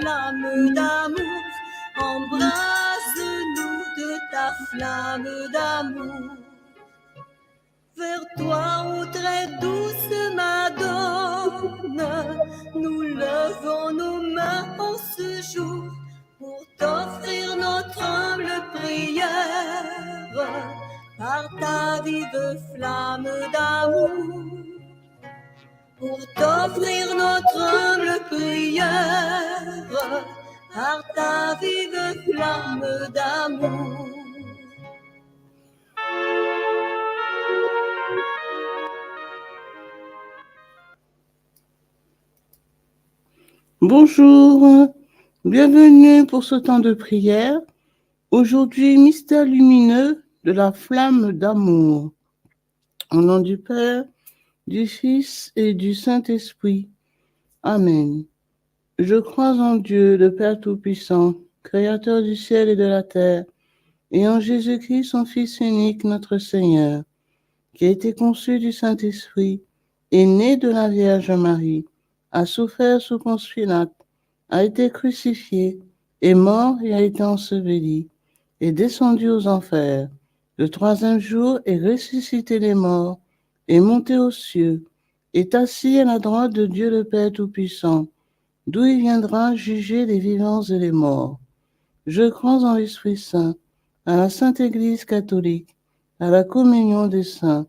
flamme d'amour, embrase-nous de ta flamme d'amour. Vers toi, ô très douce Madone, nous levons nos mains en ce jour pour t'offrir notre humble prière par ta vive flamme d'amour. Pour t'offrir notre humble prière par ta vive flamme d'amour. Bonjour, bienvenue pour ce temps de prière. Aujourd'hui, mystère lumineux de la flamme d'amour. Au nom du Père, du Fils et du Saint-Esprit. Amen. Je crois en Dieu, le Père Tout-Puissant, Créateur du ciel et de la terre, et en Jésus-Christ, son Fils unique, notre Seigneur, qui a été conçu du Saint-Esprit, est né de la Vierge Marie, a souffert sous Ponce Pilate, a été crucifié, est mort et a été enseveli, est descendu aux enfers. Le troisième jour est ressuscité des morts, est monté aux cieux, est assis à la droite de Dieu le Père Tout-Puissant, d'où il viendra juger les vivants et les morts. Je crois en l'Esprit Saint, à la Sainte Église catholique, à la communion des saints,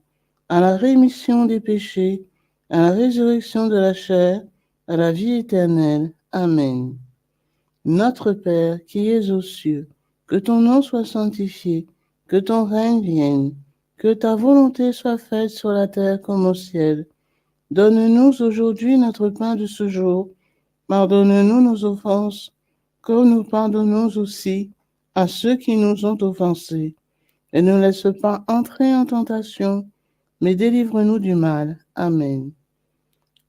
à la rémission des péchés, à la résurrection de la chair, à la vie éternelle. Amen. Notre Père qui es aux cieux, que ton nom soit sanctifié, que ton règne vienne, que ta volonté soit faite sur la terre comme au ciel. Donne-nous aujourd'hui notre pain de ce jour. Pardonne-nous nos offenses, comme nous pardonnons aussi à ceux qui nous ont offensés. Et ne laisse pas entrer en tentation, mais délivre-nous du mal. Amen.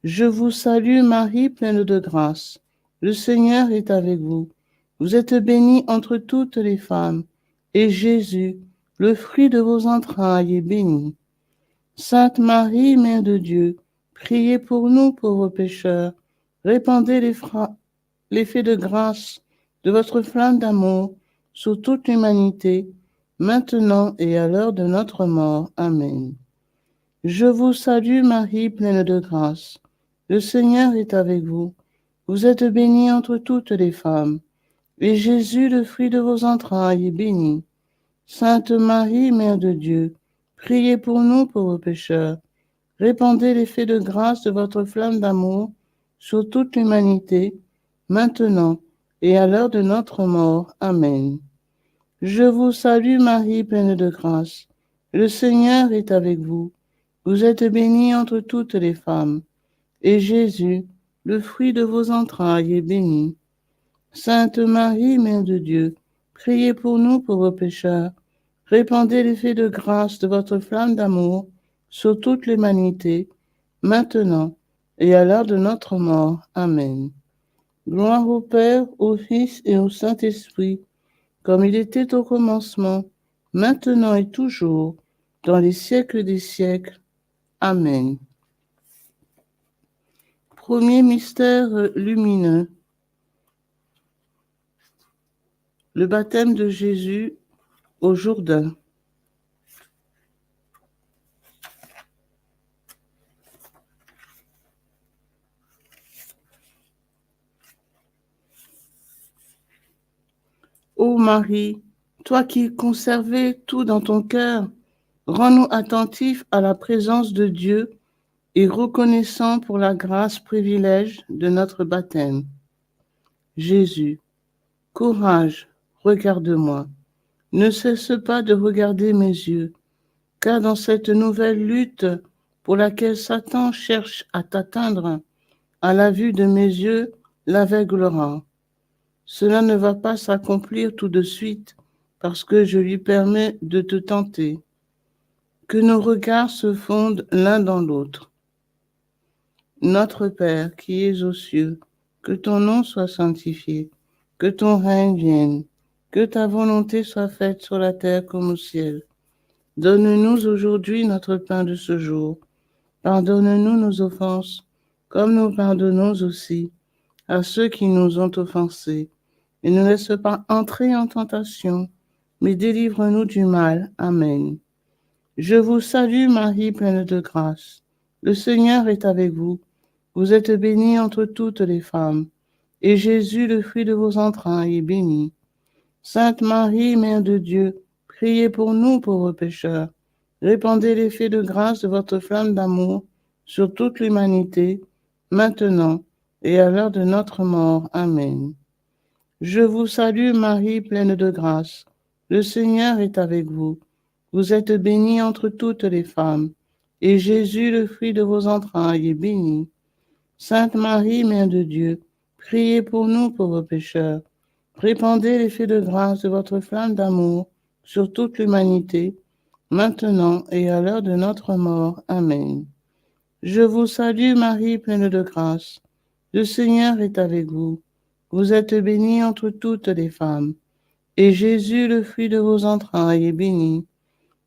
Je vous salue Marie, pleine de grâce. Le Seigneur est avec vous. Vous êtes bénie entre toutes les femmes, et Jésus, le fruit de vos entrailles, est béni. Sainte Marie, Mère de Dieu, priez pour nous pauvres pécheurs. Répandez l'effet de grâce de votre flamme d'amour sur toute l'humanité, maintenant et à l'heure de notre mort. Amen. Je vous salue Marie, pleine de grâce. Le Seigneur est avec vous. Vous êtes bénie entre toutes les femmes, et Jésus, le fruit de vos entrailles, est béni. Sainte Marie, Mère de Dieu, priez pour nous pauvres pécheurs. Répandez l'effet de grâce de votre flamme d'amour sur toute l'humanité, maintenant et à l'heure de notre mort. Amen. Je vous salue Marie, pleine de grâce. Le Seigneur est avec vous. Vous êtes bénie entre toutes les femmes, et Jésus, le fruit de vos entrailles, est béni. Sainte Marie, Mère de Dieu, priez pour nous pauvres pécheurs. Répandez l'effet de grâce de votre flamme d'amour sur toute l'humanité, maintenant et à l'heure de notre mort. Amen. Gloire au Père, au Fils et au Saint-Esprit, comme il était au commencement, maintenant et toujours, dans les siècles des siècles. Amen. Premier mystère lumineux, le baptême de Jésus au Jourdain. Ô Marie, toi qui conservais tout dans ton cœur, rends-nous attentifs à la présence de Dieu et reconnaissants pour la grâce privilège de notre baptême. Jésus, courage, regarde-moi. Ne cesse pas de regarder mes yeux, car dans cette nouvelle lutte pour laquelle Satan cherche à t'atteindre, à la vue de mes yeux, l'aveuglera. Cela ne va pas s'accomplir tout de suite parce que je lui permets de te tenter. Que nos regards se fondent l'un dans l'autre. Notre Père qui es aux cieux, que ton nom soit sanctifié, que ton règne vienne, que ta volonté soit faite sur la terre comme au ciel. Donne-nous aujourd'hui notre pain de ce jour. Pardonne-nous nos offenses, comme nous pardonnons aussi à ceux qui nous ont offensés, et ne laisse pas entrer en tentation, mais délivre-nous du mal. Amen. Je vous salue Marie, pleine de grâce. Le Seigneur est avec vous. Vous êtes bénie entre toutes les femmes, et Jésus, le fruit de vos entrailles, est béni. Sainte Marie, Mère de Dieu, priez pour nous pauvres pécheurs. Répandez l'effet de grâce de votre flamme d'amour sur toute l'humanité, maintenant et à l'heure de notre mort. Amen. Je vous salue Marie, pleine de grâce. Le Seigneur est avec vous. Vous êtes bénie entre toutes les femmes, et Jésus, le fruit de vos entrailles, est béni. Sainte Marie, Mère de Dieu, priez pour nous pauvres pécheurs. Répandez l'effet de grâce de votre flamme d'amour sur toute l'humanité, maintenant et à l'heure de notre mort. Amen. Je vous salue Marie, pleine de grâce. Le Seigneur est avec vous. Vous êtes bénie entre toutes les femmes, et Jésus, le fruit de vos entrailles, est béni.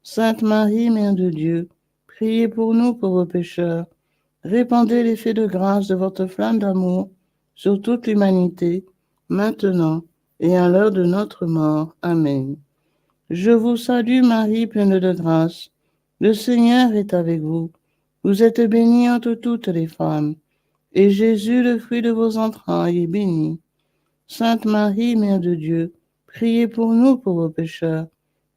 Sainte Marie, Mère de Dieu, priez pour nous pauvres pécheurs. Répandez l'effet de grâce de votre flamme d'amour sur toute l'humanité, maintenant et à l'heure de notre mort. Amen. Je vous salue Marie, pleine de grâce. Le Seigneur est avec vous. Vous êtes bénie entre toutes les femmes, et Jésus, le fruit de vos entrailles, est béni. Sainte Marie, Mère de Dieu, priez pour nous pauvres pécheurs.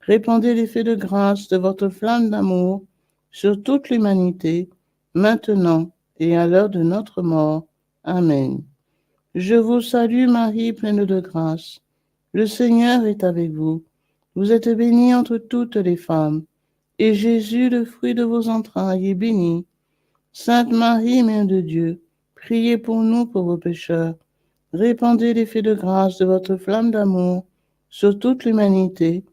Répandez l'effet de grâce de votre flamme d'amour sur toute l'humanité, maintenant et à l'heure de notre mort. Amen. Je vous salue Marie, pleine de grâce. Le Seigneur est avec vous. Vous êtes bénie entre toutes les femmes, et Jésus, le fruit de vos entrailles, est béni. Sainte Marie, Mère de Dieu, priez pour nous pauvres pécheurs. Répandez l'effet de grâce de votre flamme d'amour sur toute l'humanité,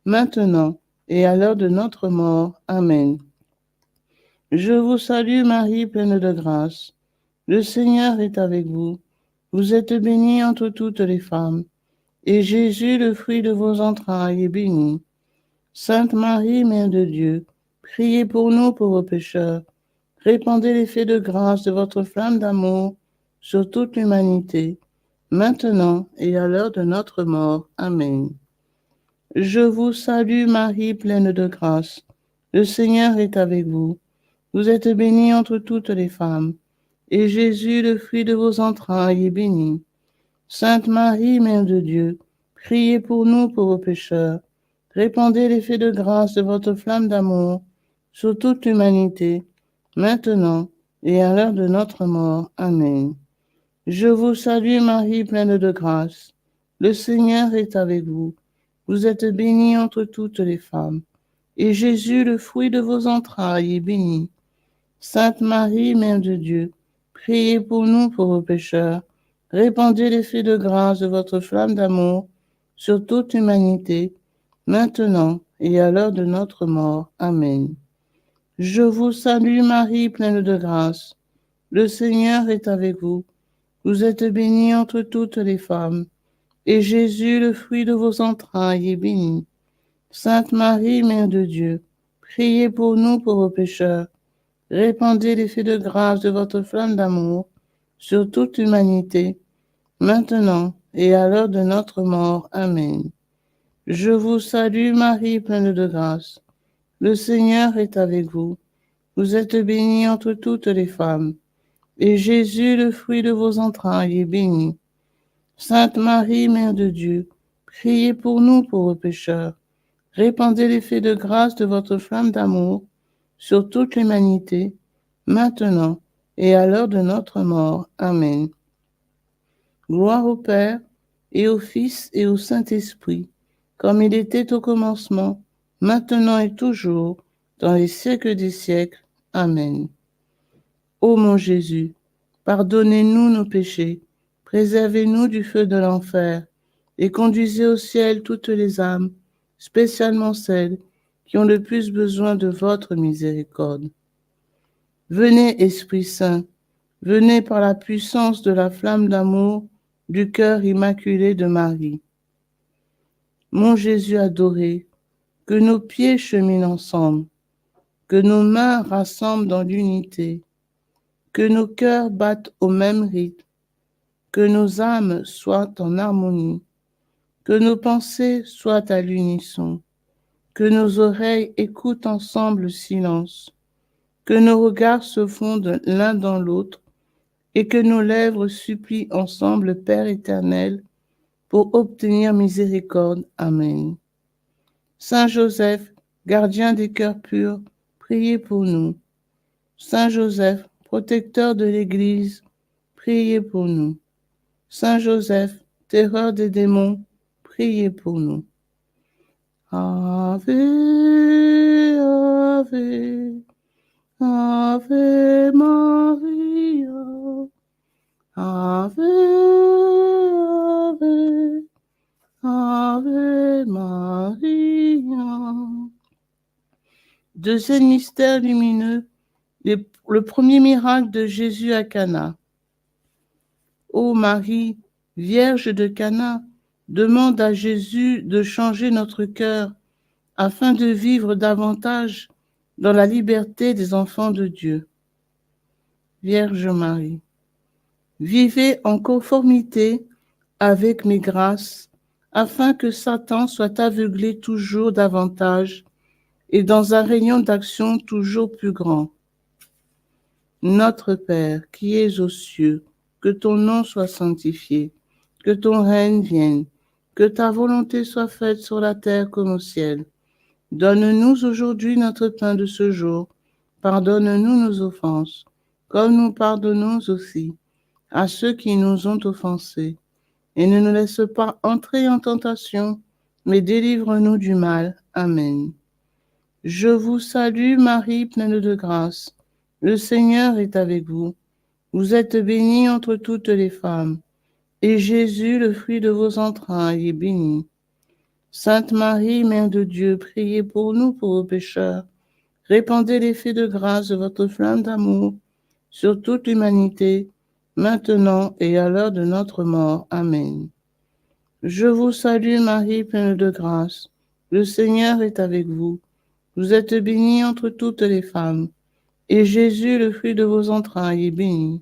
maintenant et à l'heure de notre mort. Amen. Je vous salue Marie, pleine de grâce. Le Seigneur est avec vous. Vous êtes bénie entre toutes les femmes, et Jésus, le fruit de vos entrailles, est béni. Sainte Marie, Mère de Dieu, priez pour nous pauvres pécheurs. Répandez l'effet de grâce de votre flamme d'amour sur toute l'humanité, maintenant et à l'heure de notre mort. Amen. Je vous salue Marie, pleine de grâce. Le Seigneur est avec vous. Vous êtes bénie entre toutes les femmes, et Jésus, le fruit de vos entrailles, est béni. Sainte Marie, Mère de Dieu, priez pour nous pauvres pécheurs. Répandez l'effet de grâce de votre flamme d'amour sur toute l'humanité, maintenant et à l'heure de notre mort. Amen. Je vous salue Marie, pleine de grâce. Le Seigneur est avec vous. Vous êtes bénie entre toutes les femmes, et Jésus, le fruit de vos entrailles, est béni. Sainte Marie, Mère de Dieu, priez pour nous pauvres pécheurs. Répandez l'effet de grâce de votre flamme d'amour sur toute l'humanité, maintenant et à l'heure de notre mort. Amen. Je vous salue Marie, pleine de grâce. Le Seigneur est avec vous. Vous êtes bénie entre toutes les femmes, et Jésus, le fruit de vos entrailles, est béni. Sainte Marie, Mère de Dieu, priez pour nous pauvres pécheurs. Répandez l'effet de grâce de votre flamme d'amour sur toute l'humanité, maintenant et à l'heure de notre mort. Amen. Je vous salue Marie, pleine de grâce. Le Seigneur est avec vous. Vous êtes bénie entre toutes les femmes, et Jésus, le fruit de vos entrailles, est béni. Sainte Marie, Mère de Dieu, priez pour nous pauvres pécheurs. Répandez l'effet de grâce de votre flamme d'amour sur toute l'humanité, maintenant et à l'heure de notre mort. Amen. Gloire au Père, et au Fils, et au Saint-Esprit, comme il était au commencement, maintenant et toujours, dans les siècles des siècles. Amen. Ô mon Jésus, pardonnez-nous nos péchés, préservez-nous du feu de l'enfer, et conduisez au ciel toutes les âmes, spécialement celles qui ont le plus besoin de votre miséricorde. Venez, Esprit Saint, venez par la puissance de la flamme d'amour du cœur immaculé de Marie. Mon Jésus adoré, que nos pieds cheminent ensemble, que nos mains rassemblent dans l'unité, que nos cœurs battent au même rythme, que nos âmes soient en harmonie, que nos pensées soient à l'unisson, que nos oreilles écoutent ensemble le silence, que nos regards se fondent l'un dans l'autre et que nos lèvres supplient ensemble le Père éternel pour obtenir miséricorde. Amen. Saint Joseph, gardien des cœurs purs, priez pour nous. Saint Joseph, protecteur de l'Église, priez pour nous. Saint Joseph, terreur des démons, priez pour nous. Ave, Ave, Ave Maria, Ave, Ave, Ave Maria. Deuxième mystère lumineux, le premier miracle de Jésus à Cana. Ô Marie, Vierge de Cana, demande à Jésus de changer notre cœur afin de vivre davantage dans la liberté des enfants de Dieu. Vierge Marie, vivez en conformité avec mes grâces, afin que Satan soit aveuglé toujours davantage et dans un rayon d'action toujours plus grand. Notre Père, qui es aux cieux, que ton nom soit sanctifié, que ton règne vienne, que ta volonté soit faite sur la terre comme au ciel. Donne-nous aujourd'hui notre pain de ce jour. Pardonne-nous nos offenses, comme nous pardonnons aussi à ceux qui nous ont offensés. Et ne nous laisse pas entrer en tentation, mais délivre-nous du mal. Amen. Je vous salue Marie, pleine de grâce. Le Seigneur est avec vous. Vous êtes bénie entre toutes les femmes, et Jésus, le fruit de vos entrailles, est béni. Sainte Marie, Mère de Dieu, priez pour nous pauvres pécheurs. Répandez l'effet de grâce de votre flamme d'amour sur toute l'humanité, maintenant et à l'heure de notre mort. Amen. Je vous salue Marie, pleine de grâce. Le Seigneur est avec vous. Vous êtes bénie entre toutes les femmes, et Jésus, le fruit de vos entrailles, est béni.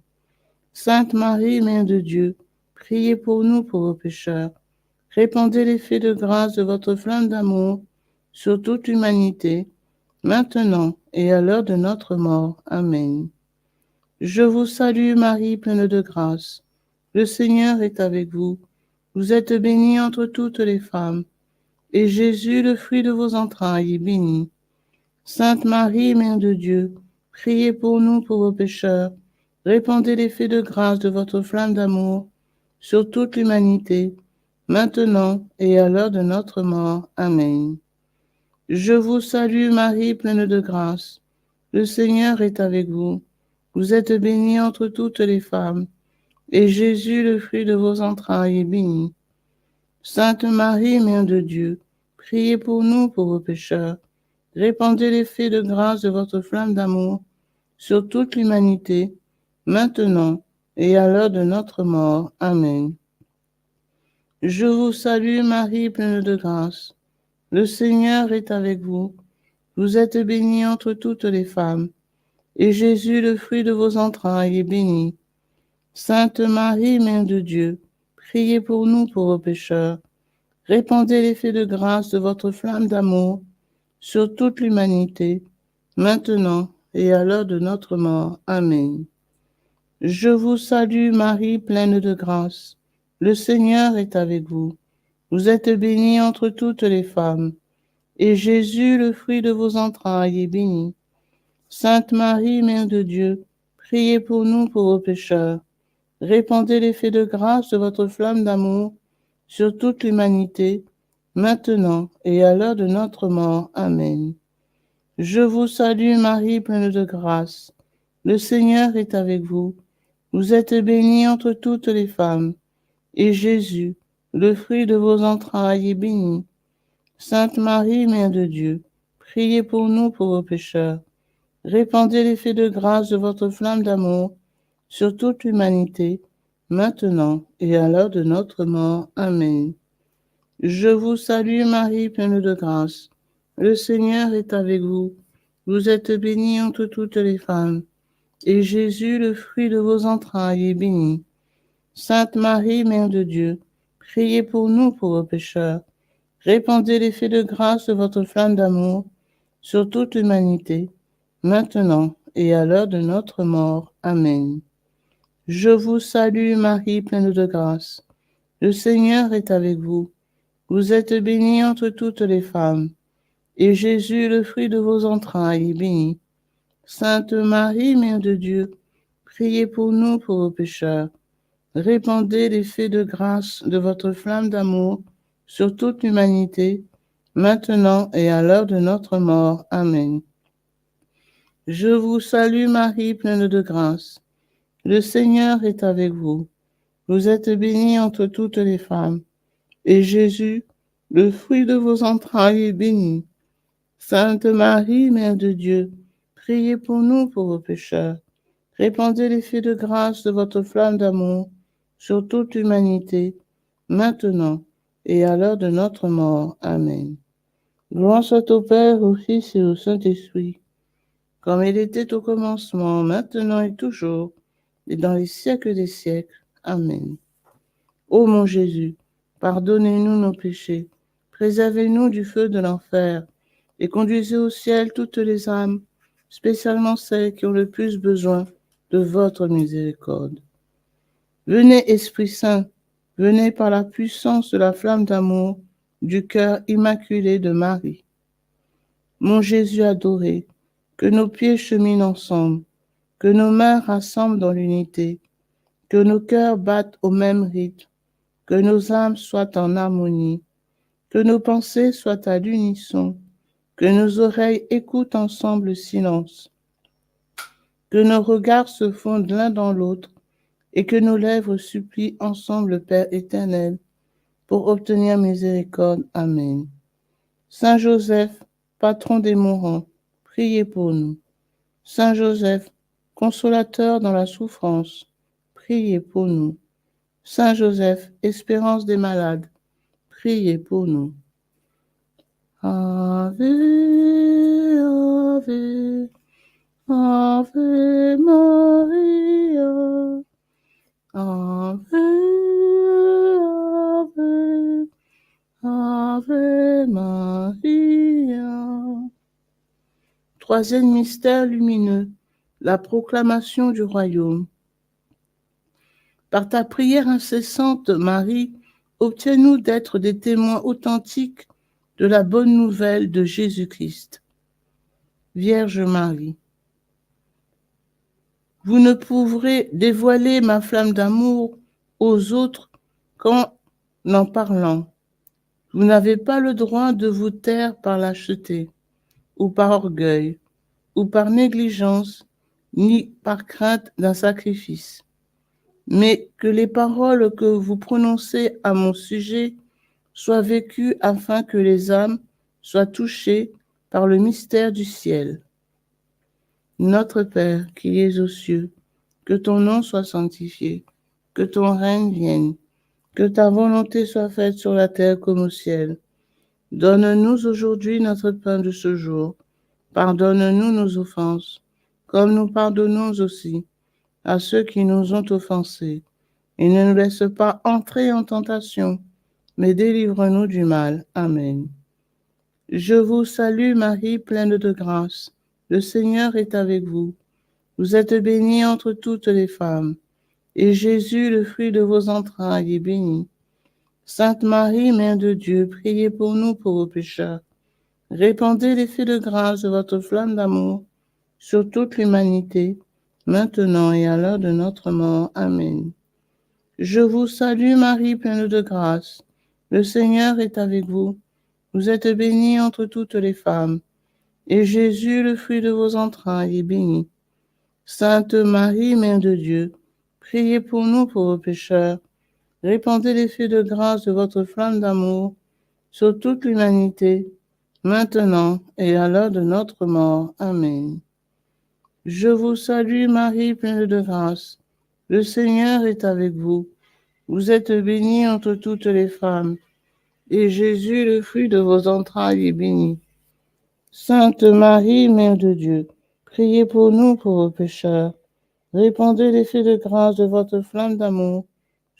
Sainte Marie, Mère de Dieu, priez pour nous pauvres pécheurs. Répandez l'effet de grâce de votre flamme d'amour sur toute l'humanité, maintenant et à l'heure de notre mort. Amen. Je vous salue Marie, pleine de grâce. Le Seigneur est avec vous. Vous êtes bénie entre toutes les femmes, et Jésus, le fruit de vos entrailles, est béni. Sainte Marie, Mère de Dieu, priez pour nous pauvres pécheurs. Répandez l'effet de grâce de votre flamme d'amour sur toute l'humanité, maintenant et à l'heure de notre mort. Amen. Je vous salue Marie, pleine de grâce. Le Seigneur est avec vous. Vous êtes bénie entre toutes les femmes, et Jésus, le fruit de vos entrailles, est béni. Sainte Marie, Mère de Dieu, priez pour nous pauvres pécheurs. Répandez l'effet de grâce de votre flamme d'amour sur toute l'humanité, maintenant et à l'heure de notre mort. Amen. Je vous salue Marie, pleine de grâce. Le Seigneur est avec vous. Vous êtes bénie entre toutes les femmes, et Jésus, le fruit de vos entrailles, est béni. Sainte Marie, Mère de Dieu, priez pour nous pauvres pécheurs. Répandez l'effet de grâce de votre flamme d'amour sur toute l'humanité, maintenant et à l'heure de notre mort. Amen. Je vous salue Marie, pleine de grâce. Le Seigneur est avec vous. Vous êtes bénie entre toutes les femmes, et Jésus, le fruit de vos entrailles, est béni. Sainte Marie, Mère de Dieu, priez pour nous pauvres pécheurs. Répandez l'effet de grâce de votre flamme d'amour sur toute l'humanité, maintenant et à l'heure de notre mort. Amen. Je vous salue Marie, pleine de grâce. Le Seigneur est avec vous. Vous êtes bénie entre toutes les femmes, et Jésus, le fruit de vos entrailles, est béni. Sainte Marie, Mère de Dieu, priez pour nous pauvres pécheurs. Répandez l'effet de grâce de votre flamme d'amour sur toute l'humanité, maintenant et à l'heure de notre mort. Amen. Je vous salue Marie, pleine de grâce. Le Seigneur est avec vous. Vous êtes bénie entre toutes les femmes, et Jésus, le fruit de vos entrailles, est béni. Sainte Marie, Mère de Dieu, priez pour nous pauvres pécheurs. Répandez l'effet de grâce de votre flamme d'amour sur toute l'humanité, maintenant et à l'heure de notre mort. Amen. Je vous salue Marie, pleine de grâce. Le Seigneur est avec vous. Vous êtes bénie entre toutes les femmes, et Jésus, le fruit de vos entrailles, est béni. Sainte Marie, Mère de Dieu, priez pour nous pauvres pécheurs. Répandez l'effet de grâce de votre flamme d'amour sur toute l'humanité, maintenant et à l'heure de notre mort. Amen. Je vous salue Marie, pleine de grâce. Le Seigneur est avec vous. Vous êtes bénie entre toutes les femmes, et Jésus, le fruit de vos entrailles, est béni. Sainte Marie, Mère de Dieu, priez pour nous pauvres pécheurs. Répandez l'effet de grâce de votre flamme d'amour sur toute l'humanité, maintenant et à l'heure de notre mort. Amen. Gloire soit au Père, au Fils et au Saint-Esprit, comme il était au commencement, maintenant et toujours, et dans les siècles des siècles. Amen. Ô mon Jésus, pardonnez-nous nos péchés, préservez-nous du feu de l'enfer, et conduisez au ciel toutes les âmes, spécialement celles qui ont le plus besoin de votre miséricorde. Venez, Esprit Saint, venez par la puissance de la flamme d'amour du cœur immaculé de Marie. Mon Jésus adoré, que nos pieds cheminent ensemble, que nos mains rassemblent dans l'unité, que nos cœurs battent au même rythme, que nos âmes soient en harmonie, que nos pensées soient à l'unisson, que nos oreilles écoutent ensemble le silence, que nos regards se fondent l'un dans l'autre et que nos lèvres supplient ensemble le Père éternel pour obtenir miséricorde. Amen. Saint Joseph, patron des mourants, priez pour nous. Saint Joseph, consolateur dans la souffrance, priez pour nous. Saint Joseph, espérance des malades, priez pour nous. Ave, Ave, Ave Maria. Ave, Ave, Ave Maria. Troisième mystère lumineux, la proclamation du royaume. Par ta prière incessante, Marie, obtiens-nous d'être des témoins authentiques de la bonne nouvelle de Jésus-Christ. Vierge Marie, vous ne pourrez dévoiler ma flamme d'amour aux autres qu'en en parlant. Vous n'avez pas le droit de vous taire par lâcheté, ou par orgueil, ou par négligence, ni par crainte d'un sacrifice. Mais que les paroles que vous prononcez à mon sujet soient vécues afin que les âmes soient touchées par le mystère du ciel. Notre Père qui es aux cieux, que ton nom soit sanctifié, que ton règne vienne, que ta volonté soit faite sur la terre comme au ciel. Donne-nous aujourd'hui notre pain de ce jour. Pardonne-nous nos offenses, comme nous pardonnons aussi à ceux qui nous ont offensés. Et ne nous laisse pas entrer en tentation, mais délivre-nous du mal. Amen. Je vous salue Marie, pleine de grâce. Le Seigneur est avec vous. Vous êtes bénie entre toutes les femmes, et Jésus, le fruit de vos entrailles, est béni. Sainte Marie, Mère de Dieu, priez pour nous pauvres pécheurs. Répandez l'effet de grâce de votre flamme d'amour sur toute l'humanité, maintenant et à l'heure de notre mort. Amen. Je vous salue Marie, pleine de grâce. Le Seigneur est avec vous. Vous êtes bénie entre toutes les femmes, et Jésus, le fruit de vos entrailles, est béni. Sainte Marie, Mère de Dieu, priez pour nous pauvres pécheurs. Répandez l'effet de grâce de votre flamme d'amour sur toute l'humanité, maintenant et à l'heure de notre mort. Amen. Je vous salue Marie, pleine de grâce. Le Seigneur est avec vous. Vous êtes bénie entre toutes les femmes, et Jésus, le fruit de vos entrailles, est béni. Sainte Marie, Mère de Dieu, priez pour nous pauvres pécheurs. Répandez l'effet de grâce de votre flamme d'amour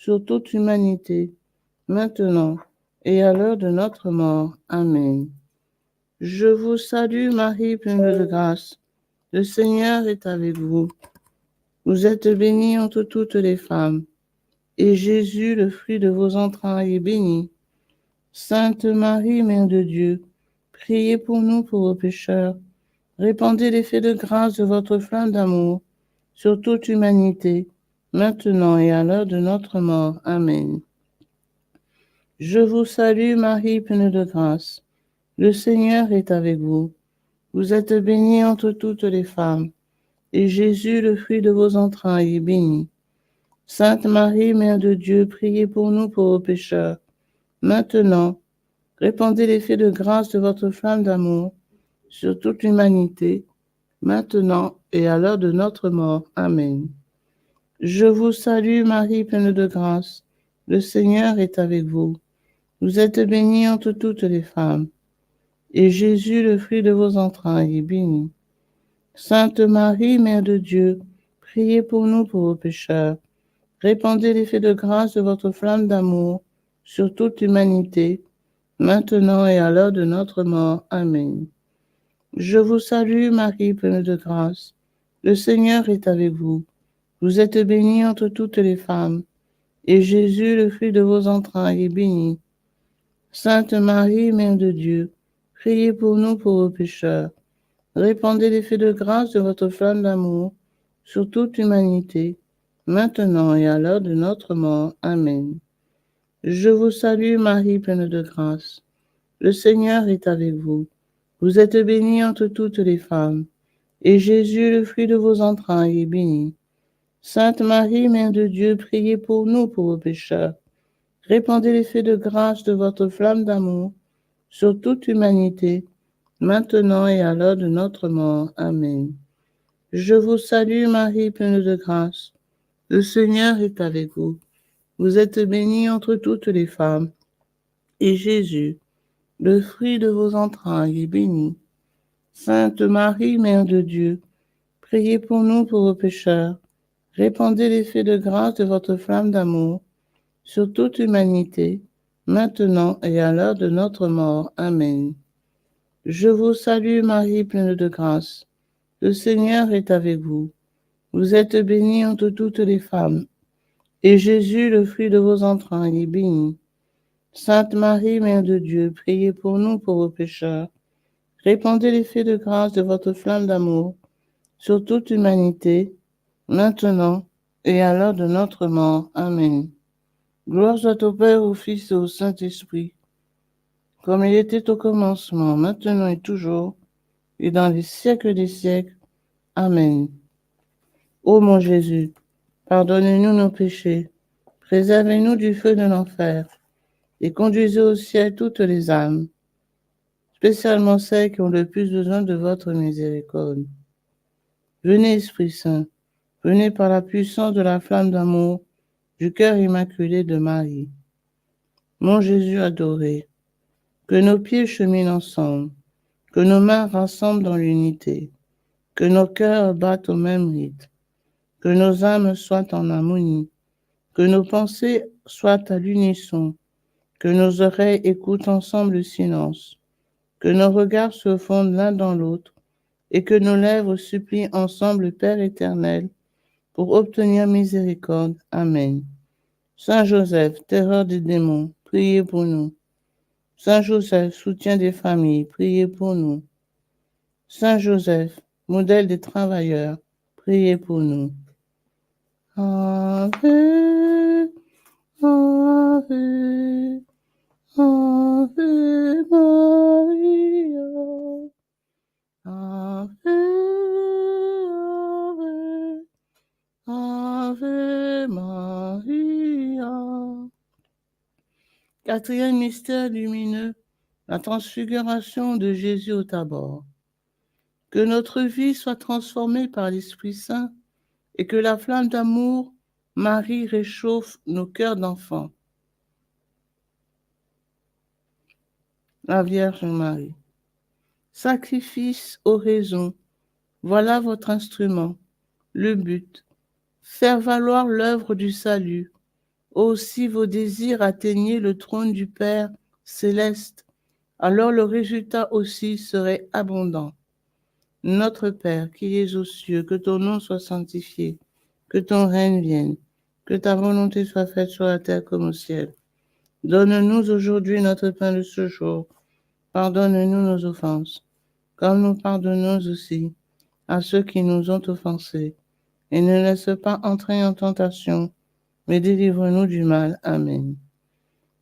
sur toute humanité, maintenant et à l'heure de notre mort. Amen. Je vous salue Marie, pleine de grâce. Le Seigneur est avec vous. Vous êtes bénie entre toutes les femmes, et Jésus, le fruit de vos entrailles, est béni. Sainte Marie, Mère de Dieu, priez pour nous pauvres pécheurs. Répandez l'effet de grâce de votre flamme d'amour sur toute humanité, maintenant et à l'heure de notre mort. Amen. Je vous salue Marie, pleine de grâce. Le Seigneur est avec vous. Vous êtes bénie entre toutes les femmes, et Jésus, le fruit de vos entrailles, est béni. Sainte Marie, Mère de Dieu, priez pour nous pauvres pécheurs, maintenant. Répandez l'effet de grâce de votre flamme d'amour sur toute l'humanité, maintenant et à l'heure de notre mort. Amen. Je vous salue Marie, pleine de grâce. Le Seigneur est avec vous. Vous êtes bénie entre toutes les femmes, et Jésus, le fruit de vos entrailles, est béni. Sainte Marie, Mère de Dieu, priez pour nous pauvres pécheurs. Répandez l'effet de grâce de votre flamme d'amour sur toute l'humanité, maintenant et à l'heure de notre mort. Amen. Je vous salue Marie, pleine de grâce. Le Seigneur est avec vous. Vous êtes bénie entre toutes les femmes, et Jésus, le fruit de vos entrailles, est béni. Sainte Marie, Mère de Dieu, priez pour nous pauvres pécheurs. Répandez l'effet de grâce de votre flamme d'amour sur toute l'humanité, maintenant et à l'heure de notre mort. Amen. Je vous salue Marie, pleine de grâce. Le Seigneur est avec vous. Vous êtes bénie entre toutes les femmes, et Jésus, le fruit de vos entrailles, est béni. Sainte Marie, Mère de Dieu, priez pour nous pauvres pécheurs. Répandez l'effet de grâce de votre flamme d'amour sur toute l'humanité, maintenant et à l'heure de notre mort. Amen. Je vous salue Marie, pleine de grâce. Le Seigneur est avec vous. Vous êtes bénie entre toutes les femmes, et Jésus, le fruit de vos entrailles, est béni. Sainte Marie, Mère de Dieu, priez pour nous pauvres pécheurs. Répandez l'effet de grâce de votre flamme d'amour sur toute l'humanité, maintenant et à l'heure de notre mort. Amen. Je vous salue Marie, pleine de grâce. Le Seigneur est avec vous. Vous êtes bénie entre toutes les femmes, et Jésus, le fruit de vos entrailles, est béni. Sainte Marie, Mère de Dieu, priez pour nous pauvres pécheurs. Répandez l'effet de grâce de votre flamme d'amour sur toute l'humanité, maintenant et à l'heure de notre mort. Amen. Gloire soit au Père, au Fils et au Saint-Esprit, comme il était au commencement, maintenant et toujours, et dans les siècles des siècles. Amen. Ô mon Jésus, pardonnez-nous nos péchés, préservez-nous du feu de l'enfer, et conduisez au ciel toutes les âmes, spécialement celles qui ont le plus besoin de votre miséricorde. Venez, Esprit Saint, venez par la puissance de la flamme d'amour du cœur immaculé de Marie. Mon Jésus adoré, que nos pieds cheminent ensemble, que nos mains rassemblent dans l'unité, que nos cœurs battent au même rythme, que nos âmes soient en harmonie, que nos pensées soient à l'unisson, que nos oreilles écoutent ensemble le silence, que nos regards se fondent l'un dans l'autre, et que nos lèvres supplient ensemble le Père éternel pour obtenir miséricorde. Amen. Saint Joseph, terreur des démons, priez pour nous. Saint Joseph, soutien des familles, priez pour nous. Saint Joseph, modèle des travailleurs, priez pour nous. Ave, Ave, Ave Maria. Ave, Ave, Ave Maria. Quatrième mystère lumineux, la transfiguration de Jésus au Tabor. Que notre vie soit transformée par l'Esprit Saint et que la flamme d'amour, Marie, réchauffe nos cœurs d'enfants. La Vierge Marie. Sacrifice, oraison, voilà votre instrument, le but, faire valoir l'œuvre du salut Aussi vos désirs atteignaient le trône du Père céleste, alors le résultat aussi serait abondant. Notre Père qui es aux cieux, que ton nom soit sanctifié, que ton règne vienne, que ta volonté soit faite sur la terre comme au ciel. Donne-nous aujourd'hui notre pain de ce jour. Pardonne-nous nos offenses, comme nous pardonnons aussi à ceux qui nous ont offensés. Et ne laisse pas entrer en tentation, mais délivre-nous du mal. Amen.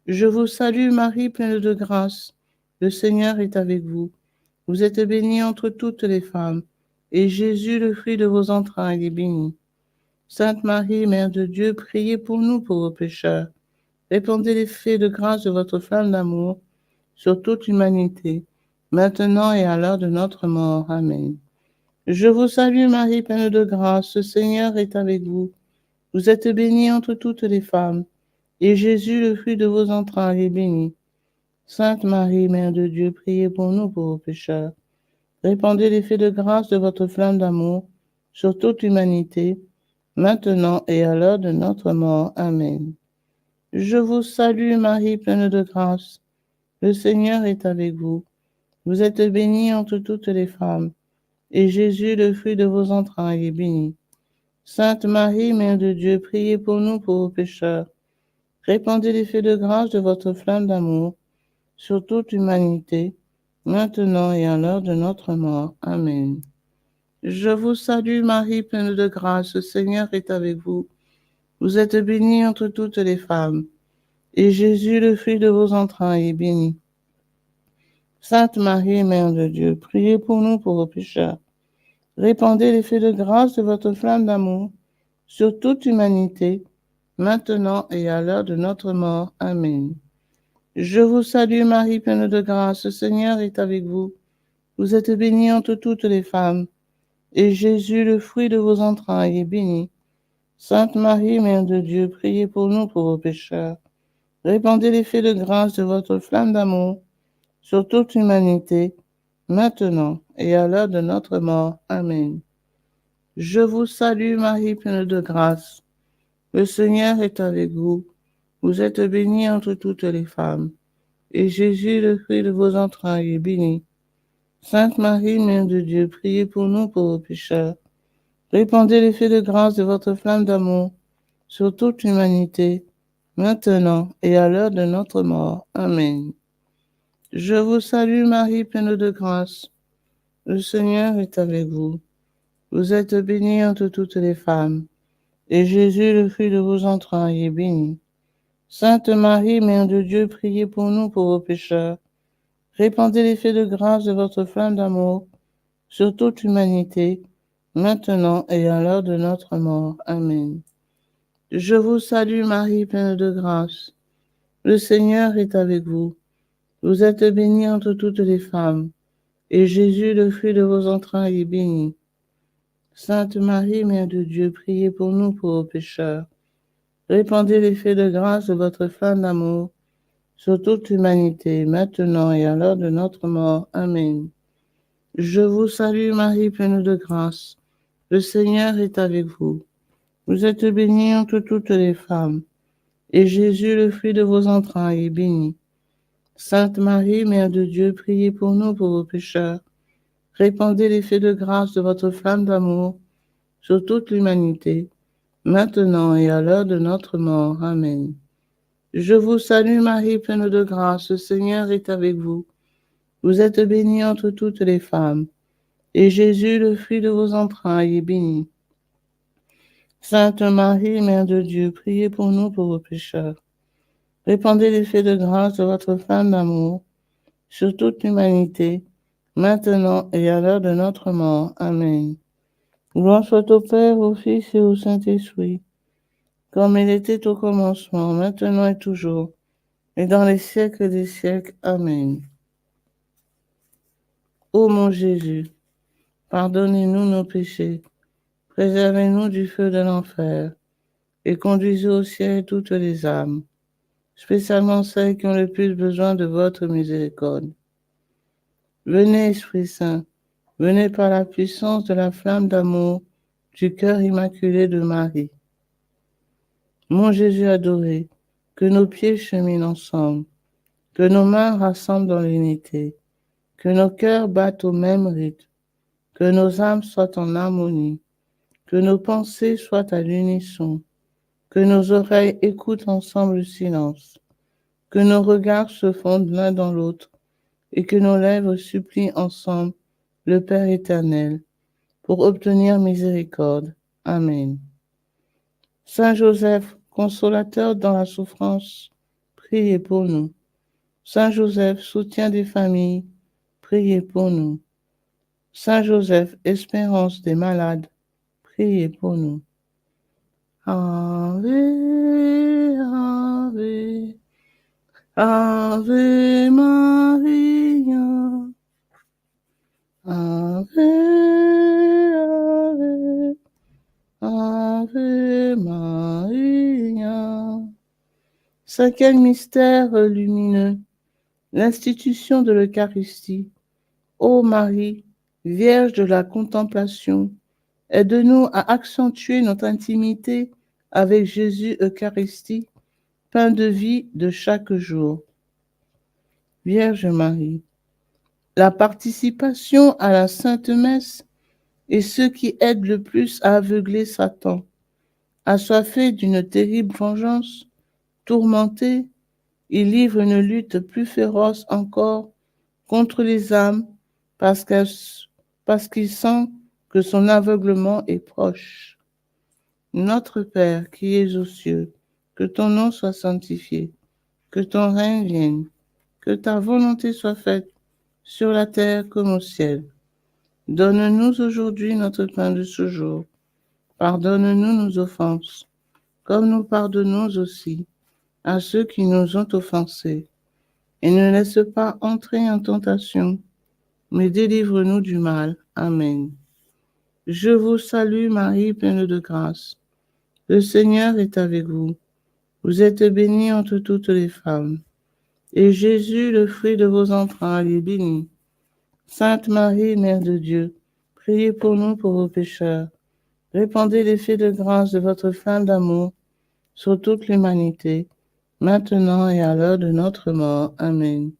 Je vous salue Marie, pleine de grâce. Le Seigneur est avec vous. Vous êtes bénie entre toutes les femmes, et Jésus, le fruit de vos entrailles, est béni. Sainte Marie, Mère de Dieu, priez pour nous pauvres pécheurs. Répandez l'effet de grâce de votre flamme d'amour sur toute l'humanité, maintenant et à l'heure de notre mort. Amen. Je vous salue Marie, pleine de grâce, le Seigneur est avec vous. Vous êtes bénie entre toutes les femmes, et Jésus, le fruit de vos entrailles, est béni. Sainte Marie, Mère de Dieu, priez pour nous pauvres pécheurs. Répandez l'effet de grâce de votre flamme d'amour sur toute l'humanité, maintenant et à l'heure de notre mort. Amen. Je vous salue Marie, pleine de grâce. Le Seigneur est avec vous. Vous êtes bénie entre toutes les femmes, et Jésus, le fruit de vos entrailles, est béni. Sainte Marie, Mère de Dieu, priez pour nous pauvres pécheurs. Répandez l'effet de grâce de votre flamme d'amour sur toute l'humanité, maintenant et à l'heure de notre mort. Amen. Je vous salue Marie, pleine de grâce, le Seigneur est avec vous. Vous êtes bénie entre toutes les femmes, et Jésus, le fruit de vos entrailles, est béni. Sainte Marie, Mère de Dieu, priez pour nous pauvres pécheurs. Répandez l'effet de grâce de votre flamme d'amour sur toute l'humanité, maintenant et à l'heure de notre mort. Amen. Je vous salue Marie, pleine de grâce, le Seigneur est avec vous. Vous êtes bénie entre toutes les femmes, et Jésus, le fruit de vos entrailles, est béni. Sainte Marie, Mère de Dieu, priez pour nous pauvres pécheurs. Répandez l'effet de grâce de votre flamme d'amour sur toute l'humanité, maintenant et à l'heure de notre mort. Amen. Je vous salue Marie, pleine de grâce. Le Seigneur est avec vous. Vous êtes bénie entre toutes les femmes, et Jésus, le fruit de vos entrailles, est béni. Sainte Marie, Mère de Dieu, priez pour nous pauvres pécheurs. Répandez l'effet de grâce de votre flamme d'amour sur toute l'humanité, maintenant et à l'heure de notre mort. Amen. Je vous salue Marie, pleine de grâce. Le Seigneur est avec vous. Vous êtes bénie entre toutes les femmes, et Jésus, le fruit de vos entrailles, est béni. Sainte Marie, Mère de Dieu, priez pour nous pauvres pécheurs. Répandez l'effet de grâce de votre flamme d'amour sur toute l'humanité, maintenant et à l'heure de notre mort. Amen. Je vous salue Marie, pleine de grâce. Le Seigneur est avec vous. Vous êtes bénie entre toutes les femmes, et Jésus, le fruit de vos entrailles, est béni. Sainte Marie, Mère de Dieu, priez pour nous pauvres pécheurs. Répandez l'effet de grâce de votre flamme d'amour sur toute l'humanité, maintenant et à l'heure de notre mort. Amen. Je vous salue Marie, pleine de grâce. Le Seigneur est avec vous. Vous êtes bénie entre toutes les femmes, et Jésus, le fruit de vos entrailles, est béni. Sainte Marie, Mère de Dieu, priez pour nous pauvres pécheurs. Répandez l'effet de grâce de votre flamme d'amour sur toute l'humanité, maintenant et à l'heure de notre mort. Amen. Je vous salue Marie, pleine de grâce, le Seigneur est avec vous. Vous êtes bénie entre toutes les femmes, et Jésus, le fruit de vos entrailles, est béni. Sainte Marie, Mère de Dieu, priez pour nous pauvres pécheurs. Répandez l'effet de grâce de votre flamme d'amour sur toute l'humanité, maintenant et à l'heure de notre mort. Amen. Gloire soit au Père, au Fils et au Saint-Esprit, comme il était au commencement, maintenant et toujours, et dans les siècles des siècles. Amen. Ô mon Jésus, pardonnez-nous nos péchés, préservez-nous du feu de l'enfer, et conduisez au ciel toutes les âmes, spécialement celles qui ont le plus besoin de votre miséricorde. Venez, Esprit Saint, venez par la puissance de la flamme d'amour du cœur immaculé de Marie. Mon Jésus adoré, que nos pieds cheminent ensemble, que nos mains rassemblent dans l'unité, que nos cœurs battent au même rythme, que nos âmes soient en harmonie, que nos pensées soient à l'unisson, que nos oreilles écoutent ensemble le silence, que nos regards se fondent l'un dans l'autre et que nos lèvres supplient ensemble le Père éternel pour obtenir miséricorde. Amen. Saint Joseph, consolateur dans la souffrance, priez pour nous. Saint Joseph, soutien des familles, priez pour nous. Saint Joseph, espérance des malades, priez pour nous. Ave, Ave, Ave Maria, Ave, Ave, Ave Maria. Cinquième mystère lumineux, l'institution de l'Eucharistie. Ô Marie, Vierge de la contemplation, aide-nous à accentuer notre intimité avec Jésus Eucharistie, pain de vie de chaque jour. Vierge Marie, la participation à la Sainte Messe est ce qui aide le plus à aveugler Satan. Assoiffé d'une terrible vengeance, tourmenté, il livre une lutte plus féroce encore contre les âmes parce qu'il sent que son aveuglement est proche. Notre Père qui es aux cieux, que ton nom soit sanctifié, que ton règne vienne, que ta volonté soit faite sur la terre comme au ciel. Donne-nous aujourd'hui notre pain de ce jour. Pardonne-nous nos offenses, comme nous pardonnons aussi à ceux qui nous ont offensés. Et ne laisse pas entrer en tentation, mais délivre-nous du mal. Amen. Je vous salue Marie, pleine de grâce. Le Seigneur est avec vous. Vous êtes bénie entre toutes les femmes. Et Jésus, le fruit de vos entrailles, est béni. Sainte Marie, Mère de Dieu, priez pour nous pauvres pécheurs. Répandez l'effet de grâce de votre flamme d'amour sur toute l'humanité, maintenant et à l'heure de notre mort. Amen.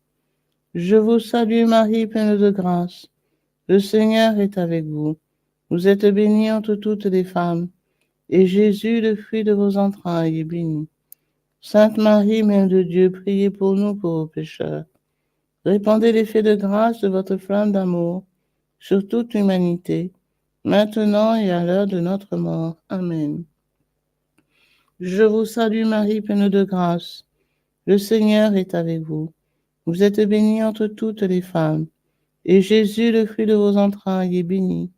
Je vous salue Marie, pleine de grâce. Le Seigneur est avec vous. Vous êtes bénie entre toutes les femmes, et Jésus, le fruit de vos entrailles, est béni. Sainte Marie, Mère de Dieu, priez pour nous pauvres pécheurs. Répandez l'effet de grâce de votre flamme d'amour sur toute l'humanité, maintenant et à l'heure de notre mort. Amen. Je vous salue Marie, pleine de grâce. Le Seigneur est avec vous. Vous êtes bénie entre toutes les femmes, et Jésus, le fruit de vos entrailles, est béni.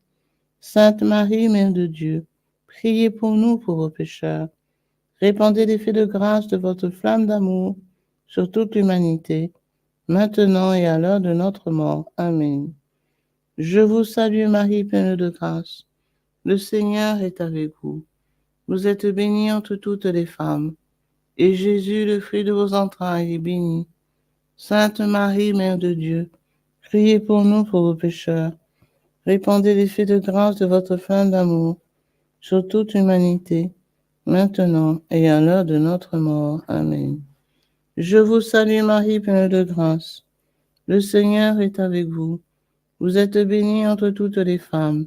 Sainte Marie, Mère de Dieu, priez pour nous pauvres pécheurs. Répandez l'effet de grâce de votre flamme d'amour sur toute l'humanité, maintenant et à l'heure de notre mort. Amen. Je vous salue Marie, pleine de grâce. Le Seigneur est avec vous. Vous êtes bénie entre toutes les femmes, et Jésus, le fruit de vos entrailles, est béni. Sainte Marie, Mère de Dieu, priez pour nous pauvres pécheurs. Répandez l'effet de grâce de votre flamme d'amour sur toute l'humanité, maintenant et à l'heure de notre mort. Amen. Je vous salue Marie, pleine de grâce. Le Seigneur est avec vous. Vous êtes bénie entre toutes les femmes,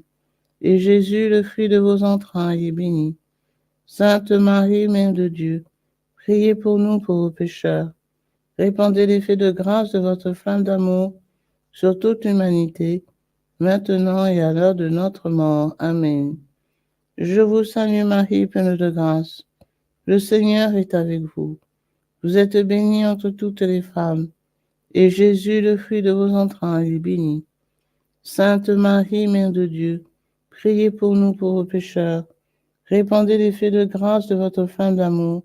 et Jésus, le fruit de vos entrailles, est béni. Sainte Marie, Mère de Dieu, priez pour nous pauvres pécheurs. Répandez l'effet de grâce de votre flamme d'amour sur toute l'humanité, maintenant et à l'heure de notre mort. Amen. Je vous salue Marie, pleine de grâce. Le Seigneur est avec vous. Vous êtes bénie entre toutes les femmes, et Jésus, le fruit de vos entrailles, est béni. Sainte Marie, Mère de Dieu, priez pour nous pauvres pécheurs. Répandez l'effet de grâce de votre flamme d'amour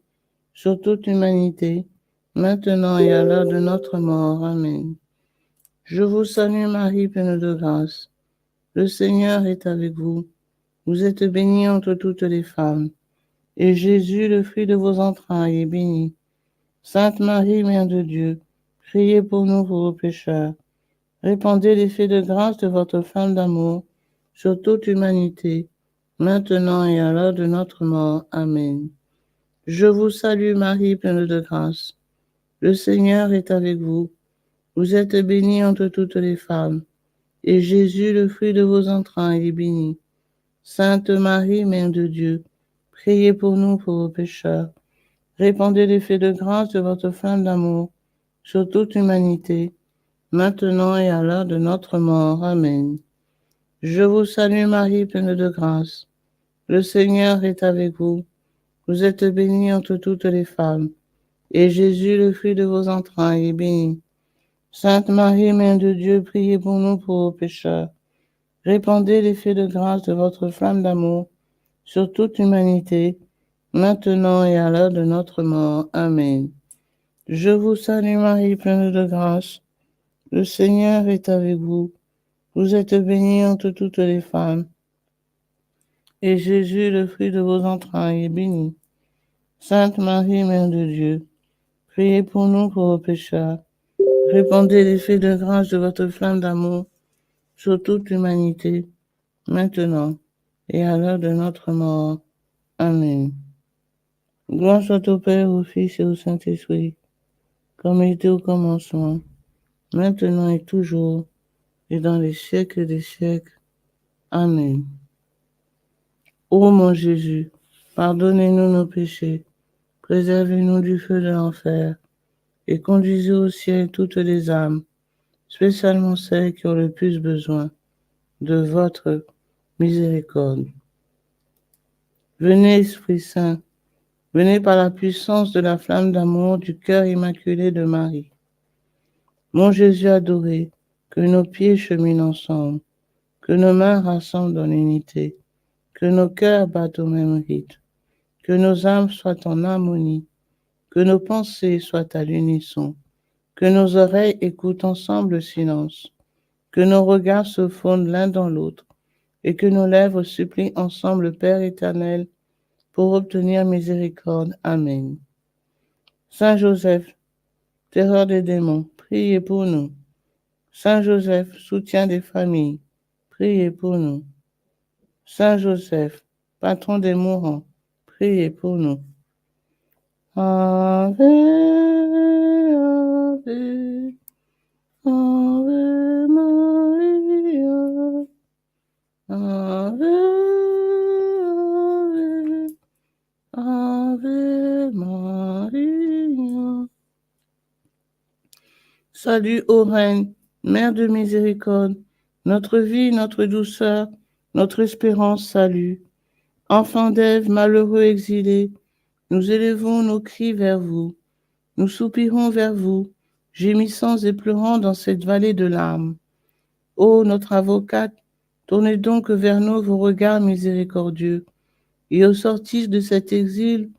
sur toute l'humanité, maintenant et à l'heure de notre mort. Amen. Je vous salue Marie, pleine de grâce. Le Seigneur est avec vous. Vous êtes bénie entre toutes les femmes, et Jésus, le fruit de vos entrailles, est béni. Sainte Marie, Mère de Dieu, priez pour nous pauvres pécheurs. Répandez l'effet de grâce de votre flamme d'amour sur toute l'humanité, maintenant et à l'heure de notre mort. Amen. Je vous salue Marie, pleine de grâce. Le Seigneur est avec vous. Vous êtes bénie entre toutes les femmes, et Jésus, le fruit de vos entrailles, est béni. Sainte Marie, Mère de Dieu, priez pour nous pauvres pécheurs. Répandez l'effet de grâce de votre flamme d'amour sur toute l'humanité, maintenant et à l'heure de notre mort. Amen. Je vous salue Marie, pleine de grâce. Le Seigneur est avec vous. Vous êtes bénie entre toutes les femmes, et Jésus, le fruit de vos entrailles, est béni. Sainte Marie, Mère de Dieu, priez pour nous pauvres pécheurs. Répandez l'effet de grâce de votre flamme d'amour sur toute l'humanité, maintenant et à l'heure de notre mort. Amen. Je vous salue Marie, pleine de grâce. Le Seigneur est avec vous. Vous êtes bénie entre toutes les femmes, et Jésus, le fruit de vos entrailles, est béni. Sainte Marie, Mère de Dieu, priez pour nous pauvres pécheurs. Répandez l'effet de grâce de votre flamme d'amour sur toute l'humanité, maintenant et à l'heure de notre mort. Amen. Gloire soit au Père, au Fils et au Saint-Esprit, comme il était au commencement, maintenant et toujours, et dans les siècles des siècles. Amen. Ô mon Jésus, pardonnez-nous nos péchés, préservez-nous du feu de l'enfer, et conduisez au ciel toutes les âmes, spécialement celles qui ont le plus besoin de votre miséricorde. Venez, Esprit Saint, venez par la puissance de la flamme d'amour du cœur immaculé de Marie. Mon Jésus adoré, que nos pieds cheminent ensemble, que nos mains rassemblent dans l'unité, que nos cœurs battent au même rythme, que nos âmes soient en harmonie, que nos pensées soient à l'unisson, que nos oreilles écoutent ensemble le silence, que nos regards se fondent l'un dans l'autre, et que nos lèvres supplient ensemble le Père éternel pour obtenir miséricorde. Amen. Saint Joseph, terreur des démons, priez pour nous. Saint Joseph, soutien des familles, priez pour nous. Saint Joseph, patron des mourants, priez pour nous. Ave, Ave, Ave Maria, Ave, Ave, Ave Maria. Salut, ô Reine, Mère de miséricorde, notre vie, notre douceur, notre espérance, salut. Enfants d'Ève, malheureux exilés, nous élevons nos cris vers vous. Nous soupirons vers vous, gémissant et pleurant dans cette vallée de larmes. Ô notre avocate, tournez donc vers nous vos regards miséricordieux, et au sortir de cet exil,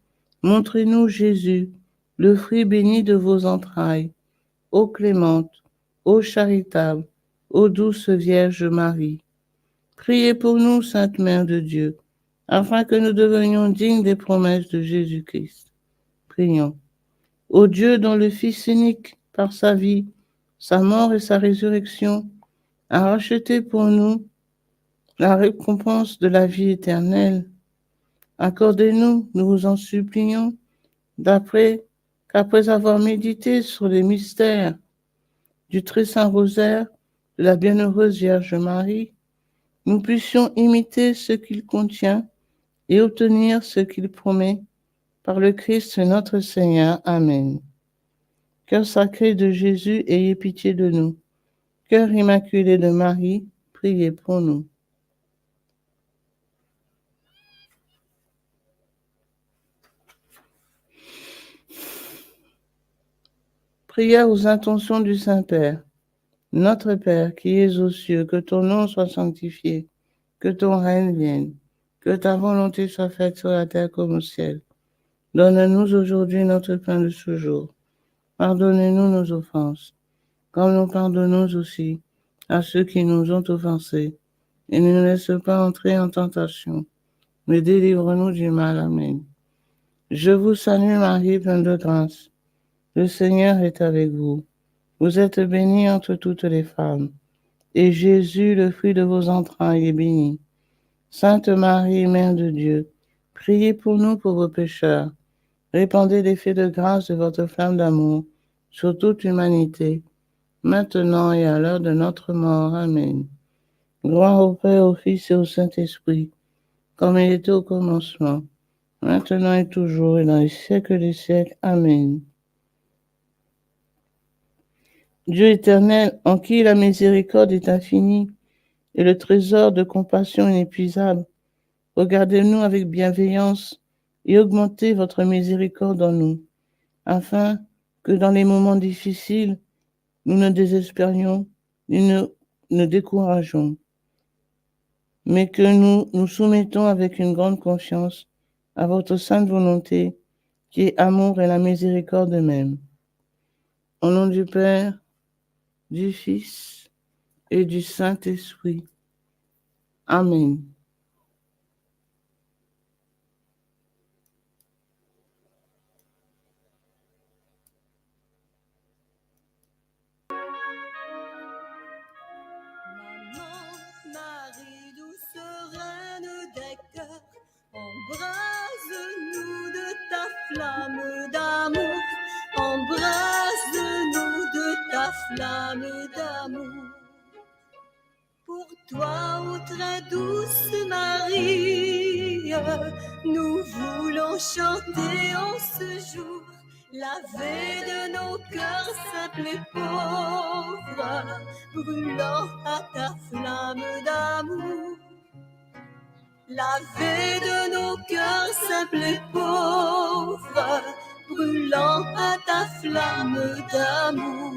montrez-nous Jésus, le fruit béni de vos entrailles. Ô clémente, ô charitable, ô douce Vierge Marie. Priez pour nous, Sainte Mère de Dieu, afin que nous devenions dignes des promesses de Jésus-Christ. Prions. Ô Dieu dont le Fils unique, par sa vie, sa mort et sa résurrection, a racheté pour nous la récompense de la vie éternelle, accordez-nous, nous vous en supplions, qu'après avoir médité sur les mystères du très saint rosaire de la bienheureuse Vierge Marie, nous puissions imiter ce qu'il contient et obtenir ce qu'il promet par le Christ notre Seigneur. Amen. Cœur sacré de Jésus, ayez pitié de nous. Cœur immaculé de Marie, priez pour nous. Prière aux intentions du Saint-Père. Notre Père qui es aux cieux, que ton nom soit sanctifié, que ton règne vienne, que ta volonté soit faite sur la terre comme au ciel. Donne-nous aujourd'hui notre pain de ce jour. Pardonnez-nous nos offenses, comme nous pardonnons aussi à ceux qui nous ont offensés. Et ne nous laisse pas entrer en tentation, mais délivre-nous du mal. Amen. Je vous salue Marie, pleine de grâce. Le Seigneur est avec vous. Vous êtes bénie entre toutes les femmes, et Jésus, le fruit de vos entrailles, est béni. Sainte Marie, Mère de Dieu, priez pour nous pauvres pécheurs, Répandez l'effet de grâce de votre flamme d'amour sur toute l'humanité, maintenant et à l'heure de notre mort. Amen. Gloire au Père, au Fils et au Saint-Esprit, comme il était au commencement, maintenant et toujours, et dans les siècles des siècles. Amen. Dieu éternel, en qui la miséricorde est infinie et le trésor de compassion inépuisable, regardez-nous avec bienveillance et augmentez votre miséricorde en nous, afin que dans les moments difficiles, nous ne désespérions ni ne décourageons, mais que nous nous soumettons avec une grande confiance à votre sainte volonté, qui est amour et la miséricorde même. Au nom du Père, du Fils et du Saint-Esprit. Amen. Marie, douce reine des cœurs, embrase-nous de ta flamme d'amour, embrase-nous de ta flamme d'amour. Pour toi, ô très douce Marie, nous voulons chanter en ce jour la veille de nos cœurs simples et pauvres, brûlant à ta flamme d'amour. La veille de nos cœurs simples et pauvres, brûlant à ta flamme d'amour.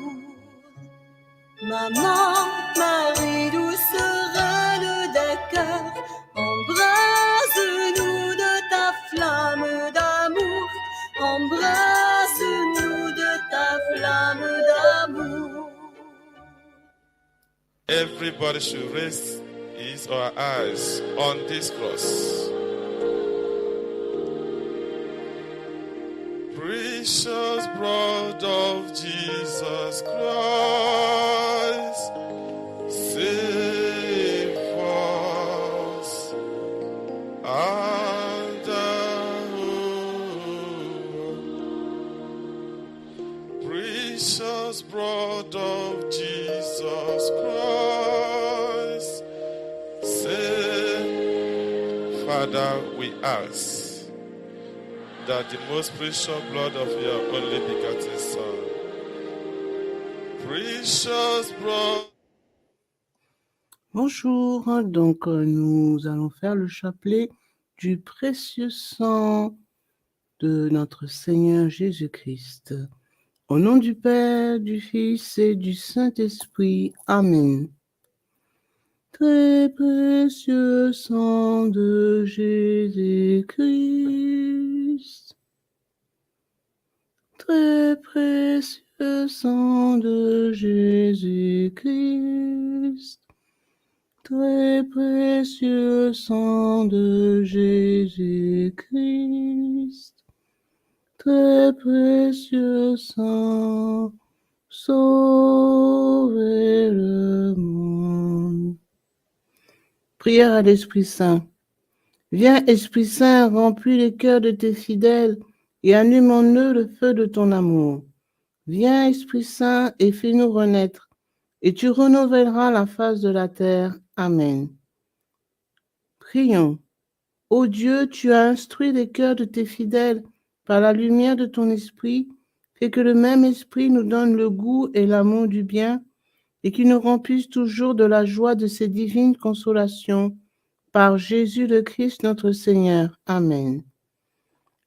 Maman, Marie, douce reine des cœurs, embrase-nous de ta flamme d'amour, embrase-nous de ta flamme d'amour. Everybody should raise his or her eyes on this cross. Precious blood of Jesus Christ, save us and precious blood of Jesus Christ, save. Father, we ask that the most precious blood of your only begotten Son, precious blood. Bonjour, donc nous allons faire le chapelet du précieux sang de notre Seigneur Jésus-Christ. Au nom du Père, du Fils et du Saint-Esprit. Amen. Très précieux sang de Jésus-Christ. Très précieux sang de Jésus-Christ. Très précieux sang de Jésus-Christ. Très précieux sang, sauvez le monde. Prière à l'Esprit Saint. Viens, Esprit Saint, remplis les cœurs de tes fidèles et allume en eux le feu de ton amour. Viens, Esprit Saint, et fais-nous renaître, et tu renouvelleras la face de la terre. Amen. Prions. Ô Dieu, tu as instruit les cœurs de tes fidèles par la lumière de ton esprit, fais que le même esprit nous donne le goût et l'amour du bien, et qu'il nous remplisse toujours de la joie de ces divines consolations. Par Jésus le Christ notre Seigneur. Amen.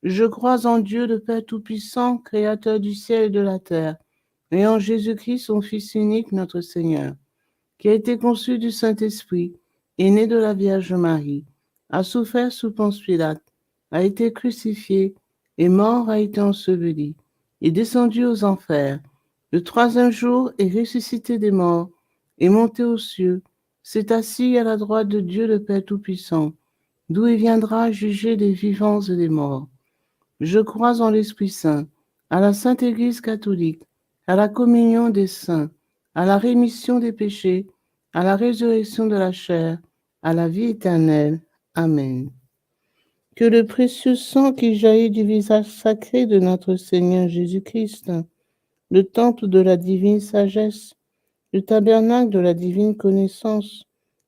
Je crois en Dieu, le Père Tout-Puissant, Créateur du ciel et de la terre, et en Jésus-Christ, son Fils unique, notre Seigneur, qui a été conçu du Saint-Esprit, est né de la Vierge Marie, a souffert sous Ponce Pilate, a été crucifié, est mort, a été enseveli, est descendu aux enfers, le troisième jour est ressuscité des morts, est monté aux cieux, s'est assis à la droite de Dieu le Père Tout-Puissant, d'où il viendra juger les vivants et les morts. Je crois en l'Esprit Saint, à la Sainte Église catholique, à la communion des saints, à la rémission des péchés, à la résurrection de la chair, à la vie éternelle. Amen. Que le précieux sang qui jaillit du visage sacré de notre Seigneur Jésus-Christ, le temple de la divine sagesse, le tabernacle de la divine connaissance,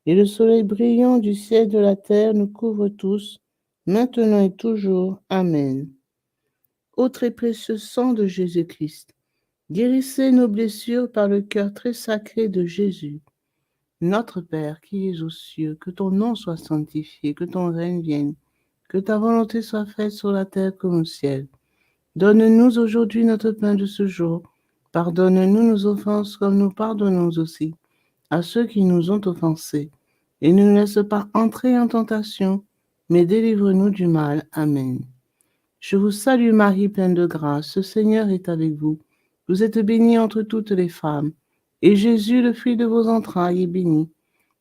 et le soleil brillant du ciel et de la terre nous couvrent tous, maintenant et toujours. Amen. Ô très précieux sang de Jésus-Christ, guérissez nos blessures par le cœur très sacré de Jésus. Notre Père qui es aux cieux, que ton nom soit sanctifié, que ton règne vienne, que ta volonté soit faite sur la terre comme au ciel. Donne-nous aujourd'hui notre pain de ce jour. Pardonne-nous nos offenses comme nous pardonnons aussi à ceux qui nous ont offensés. Et ne nous laisse pas entrer en tentation, mais délivre-nous du mal. Amen. Je vous salue Marie, pleine de grâce, le Seigneur est avec vous. Vous êtes bénie entre toutes les femmes, et Jésus, le fruit de vos entrailles, est béni.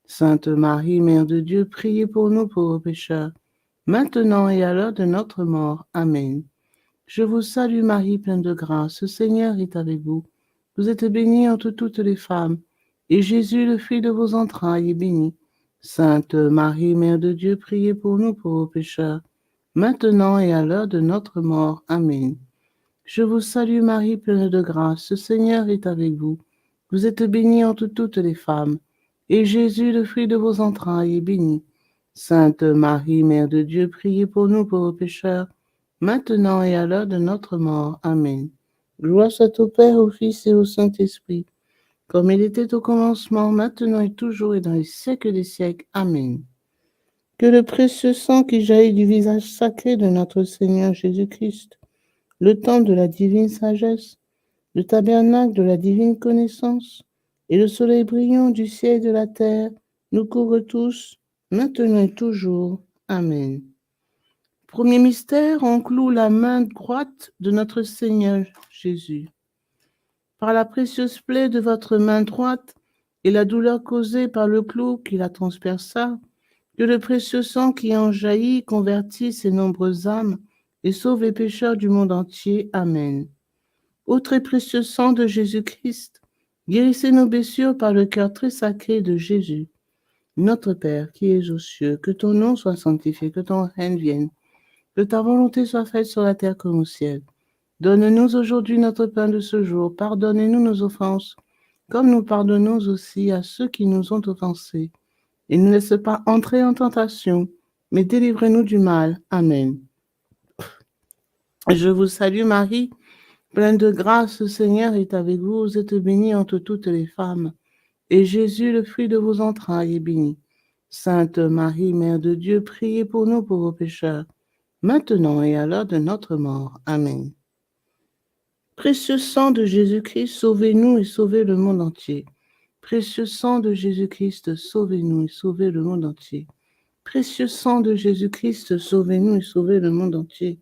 Sainte Marie, Mère de Dieu, priez pour nous pauvres pécheurs, maintenant et à l'heure de notre mort. Amen. Je vous salue Marie, pleine de grâce, le Seigneur est avec vous. Vous êtes bénie entre toutes les femmes, et Jésus, le fruit de vos entrailles, est béni. Sainte Marie, Mère de Dieu, priez pour nous pauvres pécheurs, maintenant et à l'heure de notre mort. Amen. Je vous salue Marie, pleine de grâce, le Seigneur est avec vous. Vous êtes bénie entre toutes les femmes, et Jésus, le fruit de vos entrailles, est béni. Sainte Marie, Mère de Dieu, priez pour nous pauvres pécheurs, maintenant et à l'heure de notre mort. Amen. Gloire soit au Père, au Fils et au Saint-Esprit, comme il était au commencement, maintenant et toujours et dans les siècles des siècles. Amen. Que le précieux sang qui jaillit du visage sacré de notre Seigneur Jésus-Christ, le temple de la divine sagesse, le tabernacle de la divine connaissance, et le soleil brillant du ciel et de la terre, nous couvre tous, maintenant et toujours. Amen. Premier mystère, on cloue la main droite de notre Seigneur Jésus. Par la précieuse plaie de votre main droite et la douleur causée par le clou qui la transperça, que le précieux sang qui en jaillit convertisse ces nombreuses âmes et sauve les pécheurs du monde entier. Amen. Ô très précieux sang de Jésus-Christ, guérissez nos blessures par le cœur très sacré de Jésus. Notre Père qui es aux cieux, que ton nom soit sanctifié, que ton règne vienne, que ta volonté soit faite sur la terre comme au ciel. Donne-nous aujourd'hui notre pain de ce jour. Pardonnez-nous nos offenses, comme nous pardonnons aussi à ceux qui nous ont offensés. Et ne laisse pas entrer en tentation, mais délivrez-nous du mal. Amen. Je vous salue Marie, pleine de grâce, le Seigneur est avec vous. Vous êtes bénie entre toutes les femmes, et Jésus, le fruit de vos entrailles, est béni. Sainte Marie, Mère de Dieu, priez pour nous pauvres pécheurs, maintenant et à l'heure de notre mort. Amen. Précieux sang de Jésus-Christ, sauvez-nous et sauvez le monde entier. Précieux sang de Jésus-Christ, sauvez-nous et sauvez le monde entier. Précieux sang de Jésus-Christ, sauvez-nous et sauvez le monde entier.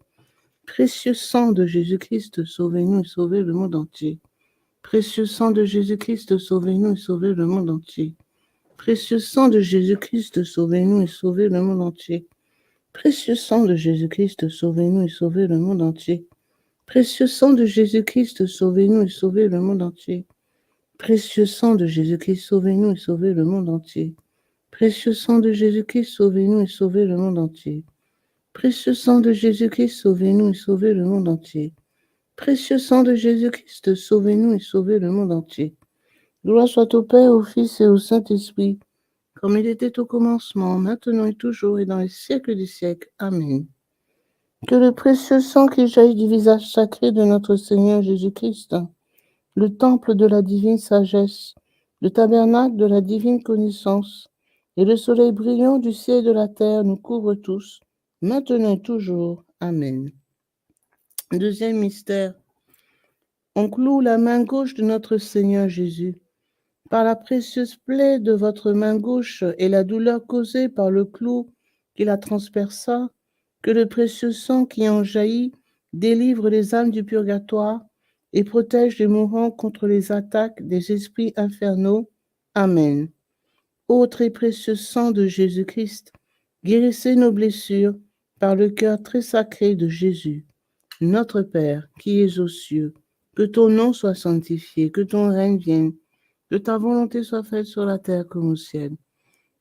Précieux sang de Jésus-Christ, sauvez-nous et sauvez le monde entier. Précieux sang de Jésus-Christ, sauvez-nous et sauvez le monde entier. Précieux sang de Jésus-Christ, sauvez-nous et sauvez le monde entier. Précieux sang de Jésus-Christ, sauvez-nous et sauvez le monde entier. Précieux sang de Jésus-Christ, sauvez-nous et sauvez le monde entier. Précieux sang de Jésus-Christ, sauvez-nous et sauvez le monde entier. Précieux sang de Jésus-Christ, sauvez-nous et sauvez le monde entier. Précieux sang de Jésus-Christ, sauvez-nous et sauvez le monde entier. Précieux sang de Jésus-Christ, sauvez-nous et sauvez le monde entier. Gloire soit au Père, au Fils et au Saint-Esprit, comme il était au commencement, maintenant et toujours et dans les siècles des siècles. Amen. Que le précieux sang qui jaillit du visage sacré de notre Seigneur Jésus-Christ, le temple de la divine sagesse, le tabernacle de la divine connaissance, et le soleil brillant du ciel et de la terre nous couvrent tous, maintenant et toujours. Amen. Deuxième mystère. On cloue la main gauche de notre Seigneur Jésus. Par la précieuse plaie de votre main gauche et la douleur causée par le clou qui la transperça, que le précieux sang qui en jaillit délivre les âmes du purgatoire et protège les mourants contre les attaques des esprits infernaux. Amen. Ô très précieux sang de Jésus-Christ, guérissez nos blessures par le cœur très sacré de Jésus. Notre Père, qui es aux cieux, que ton nom soit sanctifié, que ton règne vienne, que ta volonté soit faite sur la terre comme au ciel.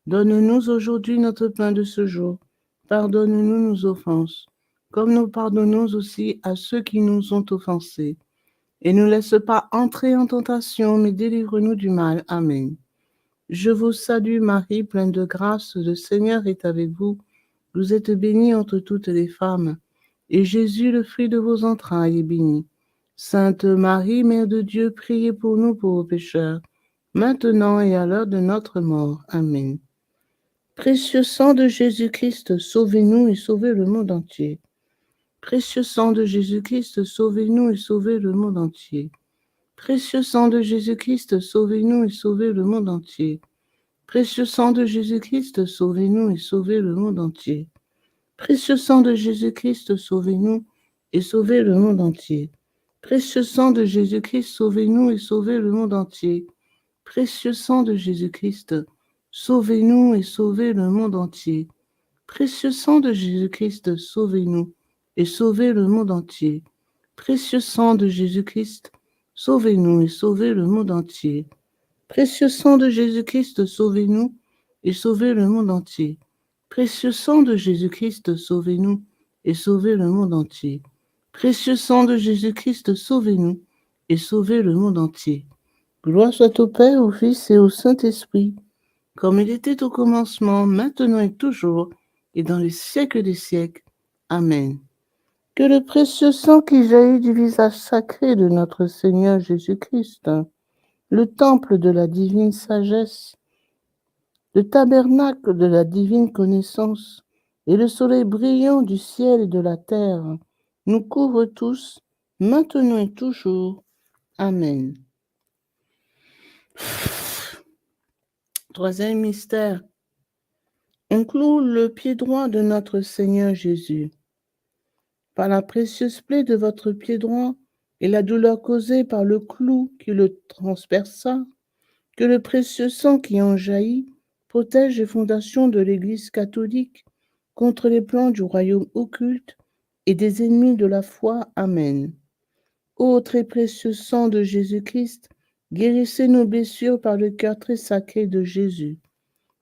Donne-nous aujourd'hui notre pain de ce jour. Pardonne-nous nos offenses, comme nous pardonnons aussi à ceux qui nous ont offensés. Et ne laisse pas entrer en tentation, mais délivre-nous du mal. Amen. Je vous salue Marie, pleine de grâce, le Seigneur est avec vous. Vous êtes bénie entre toutes les femmes, et Jésus, le fruit de vos entrailles, est béni. Sainte Marie, Mère de Dieu, priez pour nous pauvres pécheurs, maintenant et à l'heure de notre mort. Amen. Précieux sang de Jésus-Christ, sauvez-nous et sauvez le monde entier. Précieux sang de Jésus-Christ, sauvez-nous et sauvez le monde entier. Précieux sang de Jésus-Christ, sauvez-nous et sauvez le monde entier. Précieux sang de Jésus-Christ, sauvez-nous et sauvez le monde entier. Précieux sang de Jésus-Christ, sauvez-nous et sauvez le monde entier. Précieux sang de Jésus-Christ, sauvez-nous et sauvez le monde entier. Précieux sang de Jésus-Christ, sauvez-nous et sauvez le monde entier. Précieux sang de Jésus-Christ, sauvez-nous et sauvez le monde entier. Précieux sang de Jésus-Christ, sauvez-nous et sauvez le monde entier. Précieux sang de Jésus-Christ, sauvez-nous et sauvez le monde entier. Précieux sang de Jésus-Christ, sauvez-nous et sauvez le monde entier. Précieux sang de Jésus-Christ, sauvez-nous et sauvez le monde entier. Gloire soit au Père, au Fils et au Saint-Esprit, comme il était au commencement, maintenant et toujours, et dans les siècles des siècles. Amen. Que le précieux sang qui jaillit du visage sacré de notre Seigneur Jésus-Christ, le temple de la divine sagesse, le tabernacle de la divine connaissance et le soleil brillant du ciel et de la terre nous couvrent tous, maintenant et toujours. Amen. Troisième mystère. On cloue le pied droit de notre Seigneur Jésus. Par la précieuse plaie de votre pied droit et la douleur causée par le clou qui le transperça, que le précieux sang qui en jaillit protège les fondations de l'Église catholique contre les plans du royaume occulte et des ennemis de la foi. Amen. Ô très précieux sang de Jésus-Christ, guérissez nos blessures par le cœur très sacré de Jésus.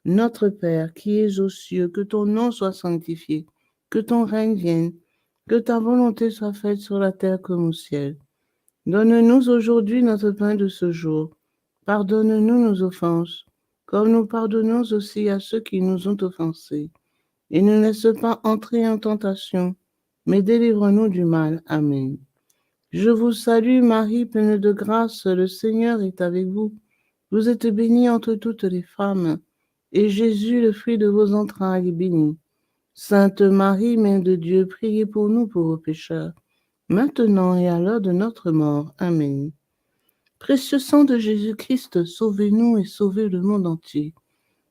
Notre Père, qui es aux cieux, que ton nom soit sanctifié, que ton règne vienne, que ta volonté soit faite sur la terre comme au ciel. Donne-nous aujourd'hui notre pain de ce jour. Pardonne-nous nos offenses, comme nous pardonnons aussi à ceux qui nous ont offensés. Et ne laisse pas entrer en tentation, mais délivre-nous du mal. Amen. Je vous salue Marie, pleine de grâce, le Seigneur est avec vous. Vous êtes bénie entre toutes les femmes, et Jésus, le fruit de vos entrailles, est béni. Sainte Marie, Mère de Dieu, priez pour nous pauvres pécheurs, maintenant et à l'heure de notre mort. Amen. Précieux sang de Jésus-Christ, sauvez-nous et sauvez le monde entier.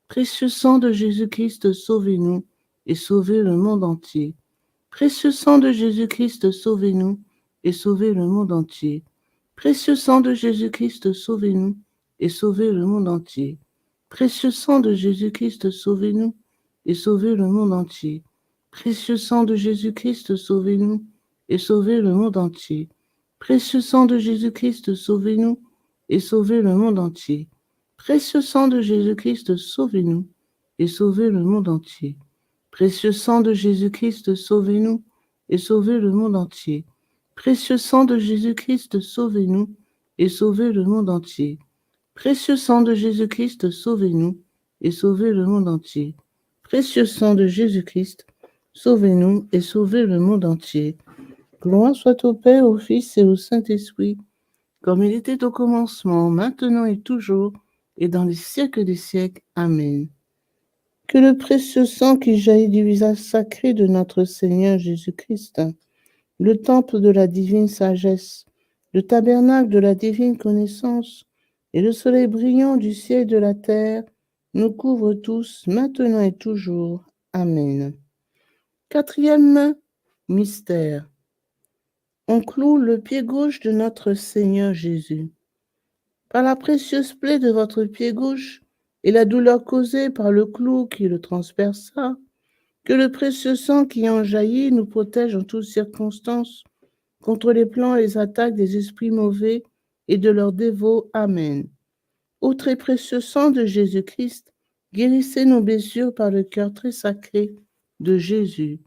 Précieux sang de Jésus-Christ, sauvez-nous et sauvez le monde entier. Précieux sang de Jésus-Christ, sauvez-nous et sauvez le monde entier. Précieux sang de Jésus-Christ, sauvez-nous et sauvez le monde entier. Précieux sang de Jésus-Christ, sauvez-nous et sauvez le monde entier. Précieux sang de Jésus-Christ, sauvez-nous et sauvez le monde entier. Précieux sang de Jésus-Christ, sauvez-nous et sauvez le monde entier. Précieux sang de Jésus-Christ, sauvez-nous et sauvez le monde entier. Précieux sang de Jésus-Christ, sauvez-nous et sauvez le monde entier. Précieux sang de Jésus-Christ, sauvez-nous et sauvez le monde entier. Précieux sang de Jésus-Christ, sauvez-nous et sauvez le monde entier. Précieux sang de Jésus-Christ, sauvez-nous et sauvez le monde entier. Gloire soit au Père, au Fils et au Saint-Esprit, comme il était au commencement, maintenant et toujours, et dans les siècles des siècles. Amen. Que le précieux sang qui jaillit du visage sacré de notre Seigneur Jésus-Christ, le temple de la divine sagesse, le tabernacle de la divine connaissance et le soleil brillant du ciel et de la terre nous couvrent tous, maintenant et toujours. Amen. Quatrième mystère. On cloue le pied gauche de notre Seigneur Jésus. Par la précieuse plaie de votre pied gauche et la douleur causée par le clou qui le transperça, que le précieux sang qui en jaillit nous protège en toutes circonstances contre les plans et les attaques des esprits mauvais et de leurs dévots. Amen. Ô très précieux sang de Jésus-Christ, guérissez nos blessures par le cœur très sacré de Jésus.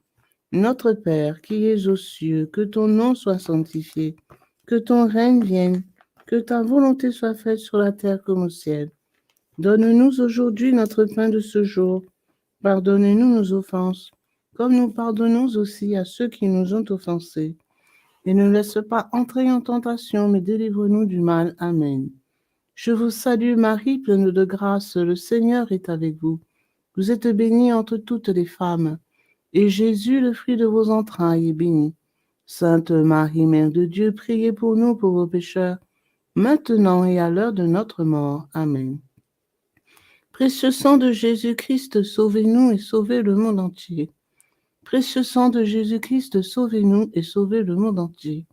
Notre Père qui es aux cieux, que ton nom soit sanctifié, que ton règne vienne, que ta volonté soit faite sur la terre comme au ciel. Donne-nous aujourd'hui notre pain de ce jour. Pardonne-nous nos offenses, comme nous pardonnons aussi à ceux qui nous ont offensés. Et ne laisse pas entrer en tentation, mais délivre-nous du mal. Amen. Je vous salue Marie, pleine de grâce, le Seigneur est avec vous. Vous êtes bénie entre toutes les femmes, et Jésus, le fruit de vos entrailles, est béni. Sainte Marie, Mère de Dieu, priez pour nous pauvres pécheurs, maintenant et à l'heure de notre mort. Amen. Précieux sang de Jésus-Christ, sauvez-nous et sauvez le monde entier. Précieux sang de Jésus-Christ, sauvez-nous et sauvez le monde entier.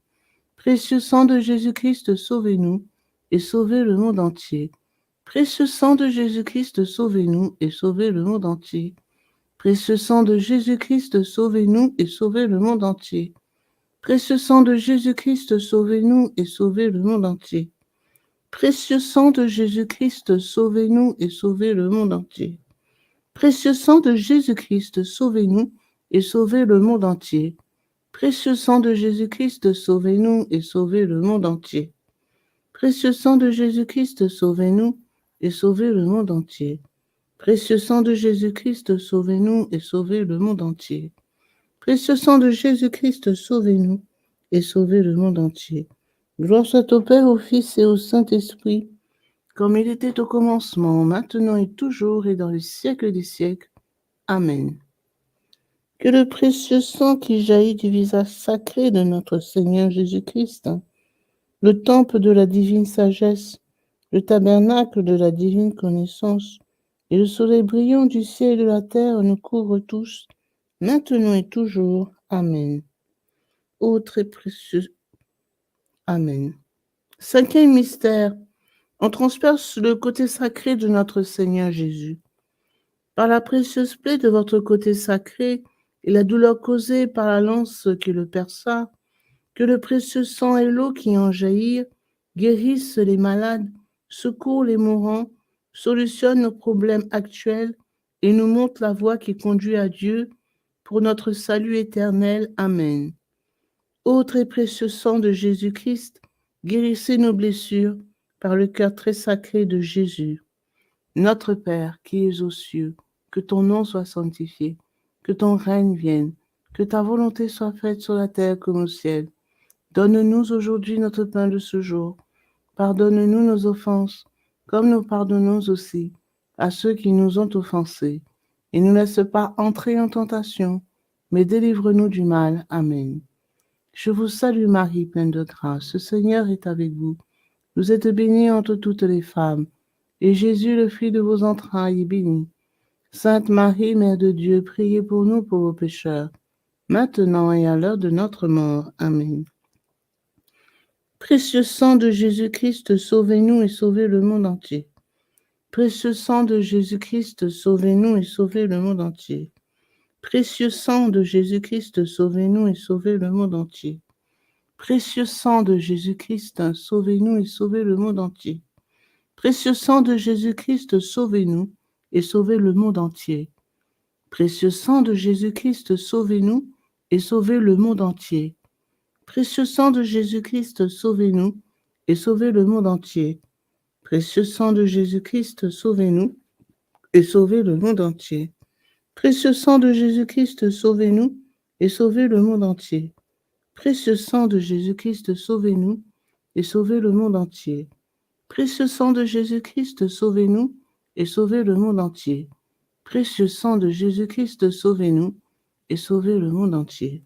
Précieux sang de Jésus-Christ, sauvez-nous et sauvez le monde entier. Précieux sang de Jésus-Christ, sauvez-nous et sauvez le monde entier. Précieux sang de Jésus-Christ, sauvez-nous et sauvez le monde entier. Précieux sang de Jésus-Christ, sauvez-nous et sauvez le monde entier. Précieux sang de Jésus-Christ, sauvez-nous et sauvez le monde entier. Précieux sang de Jésus-Christ, sauvez-nous et sauvez le monde entier. Précieux sang de Jésus-Christ, sauvez-nous et sauvez le monde entier. Précieux sang de Jésus-Christ, sauvez-nous et sauvez le monde entier. Précieux sang de Jésus-Christ, sauvez-nous et sauvez le monde entier. Précieux sang de Jésus-Christ, sauvez-nous et sauvez le monde entier. Gloire soit au Père, au Fils et au Saint-Esprit, comme il était au commencement, maintenant et toujours et dans les siècles des siècles. Amen. Que le précieux sang qui jaillit du visage sacré de notre Seigneur Jésus-Christ, le temple de la divine sagesse, le tabernacle de la divine connaissance, et le soleil brillant du ciel et de la terre nous couvrent tous, maintenant et toujours. Amen. Ô très précieux. Amen. Cinquième mystère, on transperce le côté sacré de notre Seigneur Jésus. Par la précieuse plaie de votre côté sacré et la douleur causée par la lance qui le perça, que le précieux sang et l'eau qui en jaillirent guérissent les malades, secourent les mourants, solutionnent nos problèmes actuels et nous montrent la voie qui conduit à Dieu pour notre salut éternel. Amen. Ô très précieux sang de Jésus-Christ, guérissez nos blessures par le cœur très sacré de Jésus. Notre Père qui es aux cieux, que ton nom soit sanctifié, que ton règne vienne, que ta volonté soit faite sur la terre comme au ciel. Donne-nous aujourd'hui notre pain de ce jour. Pardonne-nous nos offenses, comme nous pardonnons aussi à ceux qui nous ont offensés. Et ne laisse pas entrer en tentation, mais délivre-nous du mal. Amen. Je vous salue Marie, pleine de grâce. Le Seigneur est avec vous. Vous êtes bénie entre toutes les femmes, et Jésus, le fruit de vos entrailles, est béni. Sainte Marie, Mère de Dieu, priez pour nous pauvres pécheurs, maintenant et à l'heure de notre mort. Amen. Précieux sang de Jésus-Christ, sauvez-nous et sauvez le monde entier. Précieux sang de Jésus-Christ, sauvez-nous et sauvez le monde entier. Précieux sang de Jésus-Christ, sauvez-nous et sauvez le monde entier. Précieux sang de Jésus-Christ, sauvez-nous et sauvez le monde entier. Précieux sang de Jésus-Christ, sauvez-nous et sauvez le monde entier. Précieux sang de Jésus-Christ, sauvez-nous et sauvez le monde entier. Précieux sang de Jésus-Christ, sauvez-nous et sauvez le monde entier. Précieux sang de Jésus-Christ, sauvez-nous et sauvez le monde entier. Précieux sang de Jésus-Christ, sauvez-nous et sauvez le monde entier. Précieux sang de Jésus-Christ, sauvez-nous et sauvez le monde entier. Précieux sang de Jésus-Christ, sauvez-nous et sauvez le monde entier. Précieux sang de Jésus-Christ, sauvez-nous et sauvez le monde entier.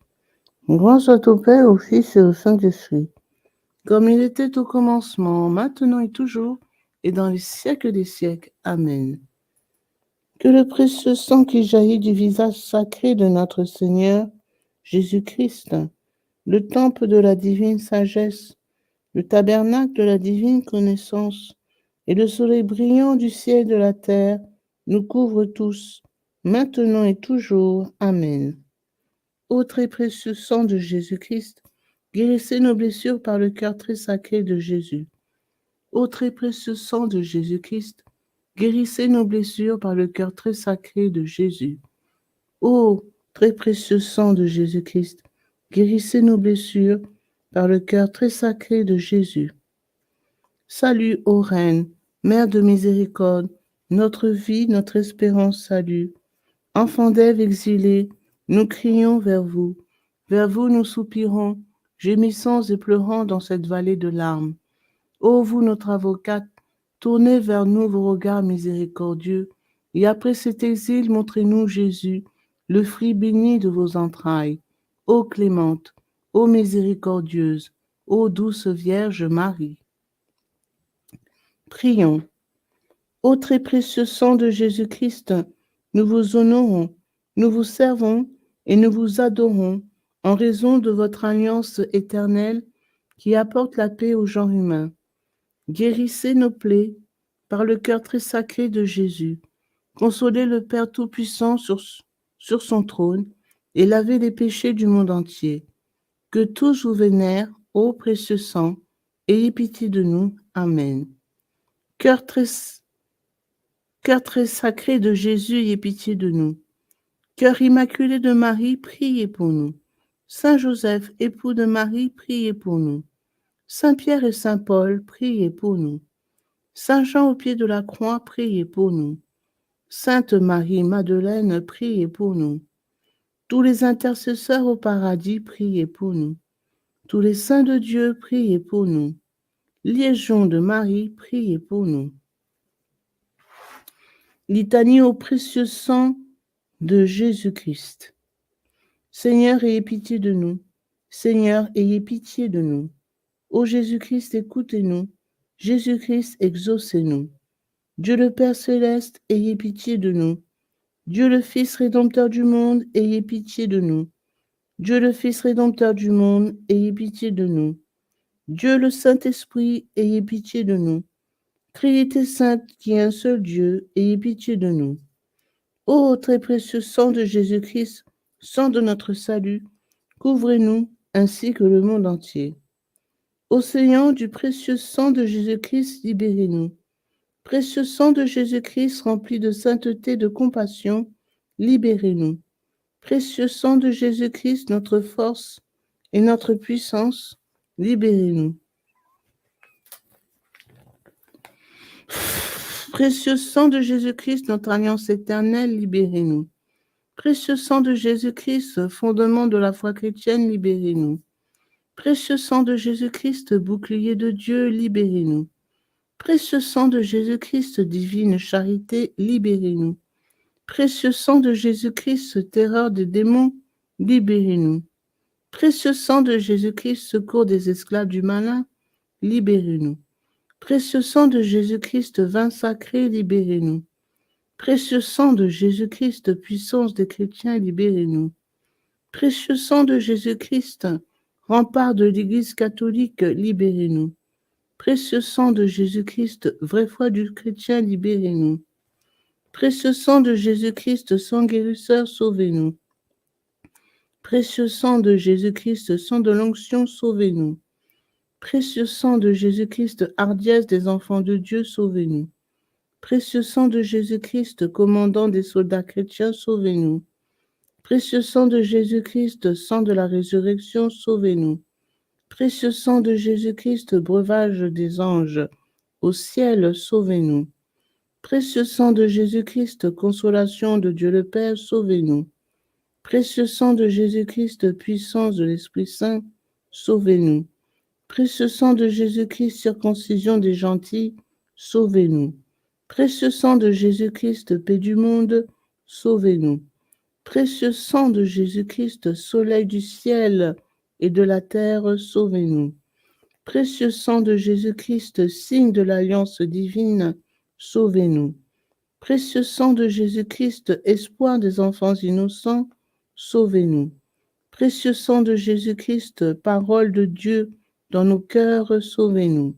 Gloire soit au Père, au Fils et au Saint-Esprit, comme il était au commencement, maintenant et toujours, et dans les siècles des siècles. Amen. Que le précieux sang qui jaillit du visage sacré de notre Seigneur Jésus-Christ, le temple de la divine sagesse, le tabernacle de la divine connaissance, et le soleil brillant du ciel et de la terre, nous couvrent tous, maintenant et toujours. Amen. Ô très précieux sang de Jésus-Christ, guérissez nos blessures par le cœur très sacré de Jésus. Ô très précieux sang de Jésus-Christ, guérissez nos blessures par le cœur très sacré de Jésus. Ô très précieux sang de Jésus-Christ, guérissez nos blessures par le cœur très sacré de Jésus. Salut, ô Reine, Mère de miséricorde, notre vie, notre espérance, salut. Enfants d'Ève exilés, nous crions vers vous nous soupirons, gémissons et pleurons dans cette vallée de larmes. Ô vous, notre avocate, tournez vers nous vos regards miséricordieux, et après cet exil, montrez-nous Jésus, le fruit béni de vos entrailles. Ô clémente, ô miséricordieuse, ô douce Vierge Marie. Prions. Ô très précieux sang de Jésus-Christ, nous vous honorons, nous vous servons et nous vous adorons en raison de votre alliance éternelle qui apporte la paix au genre humain. Guérissez nos plaies par le cœur très sacré de Jésus. Consolez le Père Tout-Puissant sur son trône et lavez les péchés du monde entier. Que tous vous vénèrent, ô précieux sang, ayez pitié de nous. Amen. Cœur très sacré de Jésus, ayez pitié de nous. Cœur immaculé de Marie, priez pour nous. Saint Joseph, époux de Marie, priez pour nous. Saint Pierre et Saint Paul, priez pour nous. Saint Jean au pied de la croix, priez pour nous. Sainte Marie-Madeleine, priez pour nous. Tous les intercesseurs au paradis, priez pour nous. Tous les saints de Dieu, priez pour nous. Légion de Marie, priez pour nous. Litanie au précieux sang de Jésus-Christ. Seigneur, ayez pitié de nous. Seigneur, ayez pitié de nous. Ô Jésus-Christ, écoutez-nous. Jésus-Christ, exaucez-nous. Dieu le Père céleste, ayez pitié de nous. Dieu le Fils rédempteur du monde, ayez pitié de nous. Dieu le Fils rédempteur du monde, ayez pitié de nous. Dieu le Saint-Esprit, ayez pitié de nous. Trinité sainte qui est un seul Dieu, ayez pitié de nous. Ô très précieux sang de Jésus-Christ, sang de notre salut, couvrez-nous ainsi que le monde entier. Océan du précieux sang de Jésus-Christ, libérez-nous. Précieux sang de Jésus-Christ rempli de sainteté, de compassion, libérez-nous. Précieux sang de Jésus-Christ, notre force et notre puissance, libérez-nous. Précieux sang de Jésus-Christ, notre alliance éternelle, libérez-nous. Précieux sang de Jésus-Christ, fondement de la foi chrétienne, libérez-nous. Précieux sang de Jésus-Christ, bouclier de Dieu, libérez-nous. Précieux sang de Jésus-Christ, divine charité, libérez-nous. Précieux sang de Jésus-Christ, terreur des démons, libérez-nous. Précieux sang de Jésus-Christ, secours des esclaves du malin, libérez-nous. Précieux sang de Jésus-Christ, vin sacré, libérez-nous. Précieux sang de Jésus-Christ, puissance des chrétiens, libérez-nous. Précieux sang de Jésus-Christ, rempart de l'Église catholique, libérez-nous. Précieux sang de Jésus-Christ, vraie foi du chrétien, libérez-nous. Précieux sang de Jésus-Christ, sang guérisseur, sauvez-nous. Précieux sang de Jésus-Christ, sang de l'onction, sauvez-nous. Précieux sang de Jésus-Christ, hardiesse des enfants de Dieu, sauvez-nous. Précieux sang de Jésus-Christ, commandant des soldats chrétiens, sauvez-nous. Précieux sang de Jésus-Christ, sang de la résurrection, sauvez-nous. Précieux sang de Jésus-Christ, breuvage des anges, au ciel, sauvez-nous. Précieux sang de Jésus-Christ, consolation de Dieu le Père, sauvez-nous. Précieux sang de Jésus-Christ, puissance de l'Esprit Saint, sauvez-nous. Précieux sang de Jésus-Christ, circoncision des gentils, sauvez-nous. Précieux sang de Jésus-Christ, paix du monde, sauvez-nous. Précieux sang de Jésus-Christ, soleil du ciel et de la terre, sauvez-nous. Précieux sang de Jésus-Christ, signe de l'alliance divine, sauvez-nous. Précieux sang de Jésus-Christ, espoir des enfants innocents, sauvez-nous. Précieux sang de Jésus-Christ, parole de Dieu dans nos cœurs, sauvez-nous.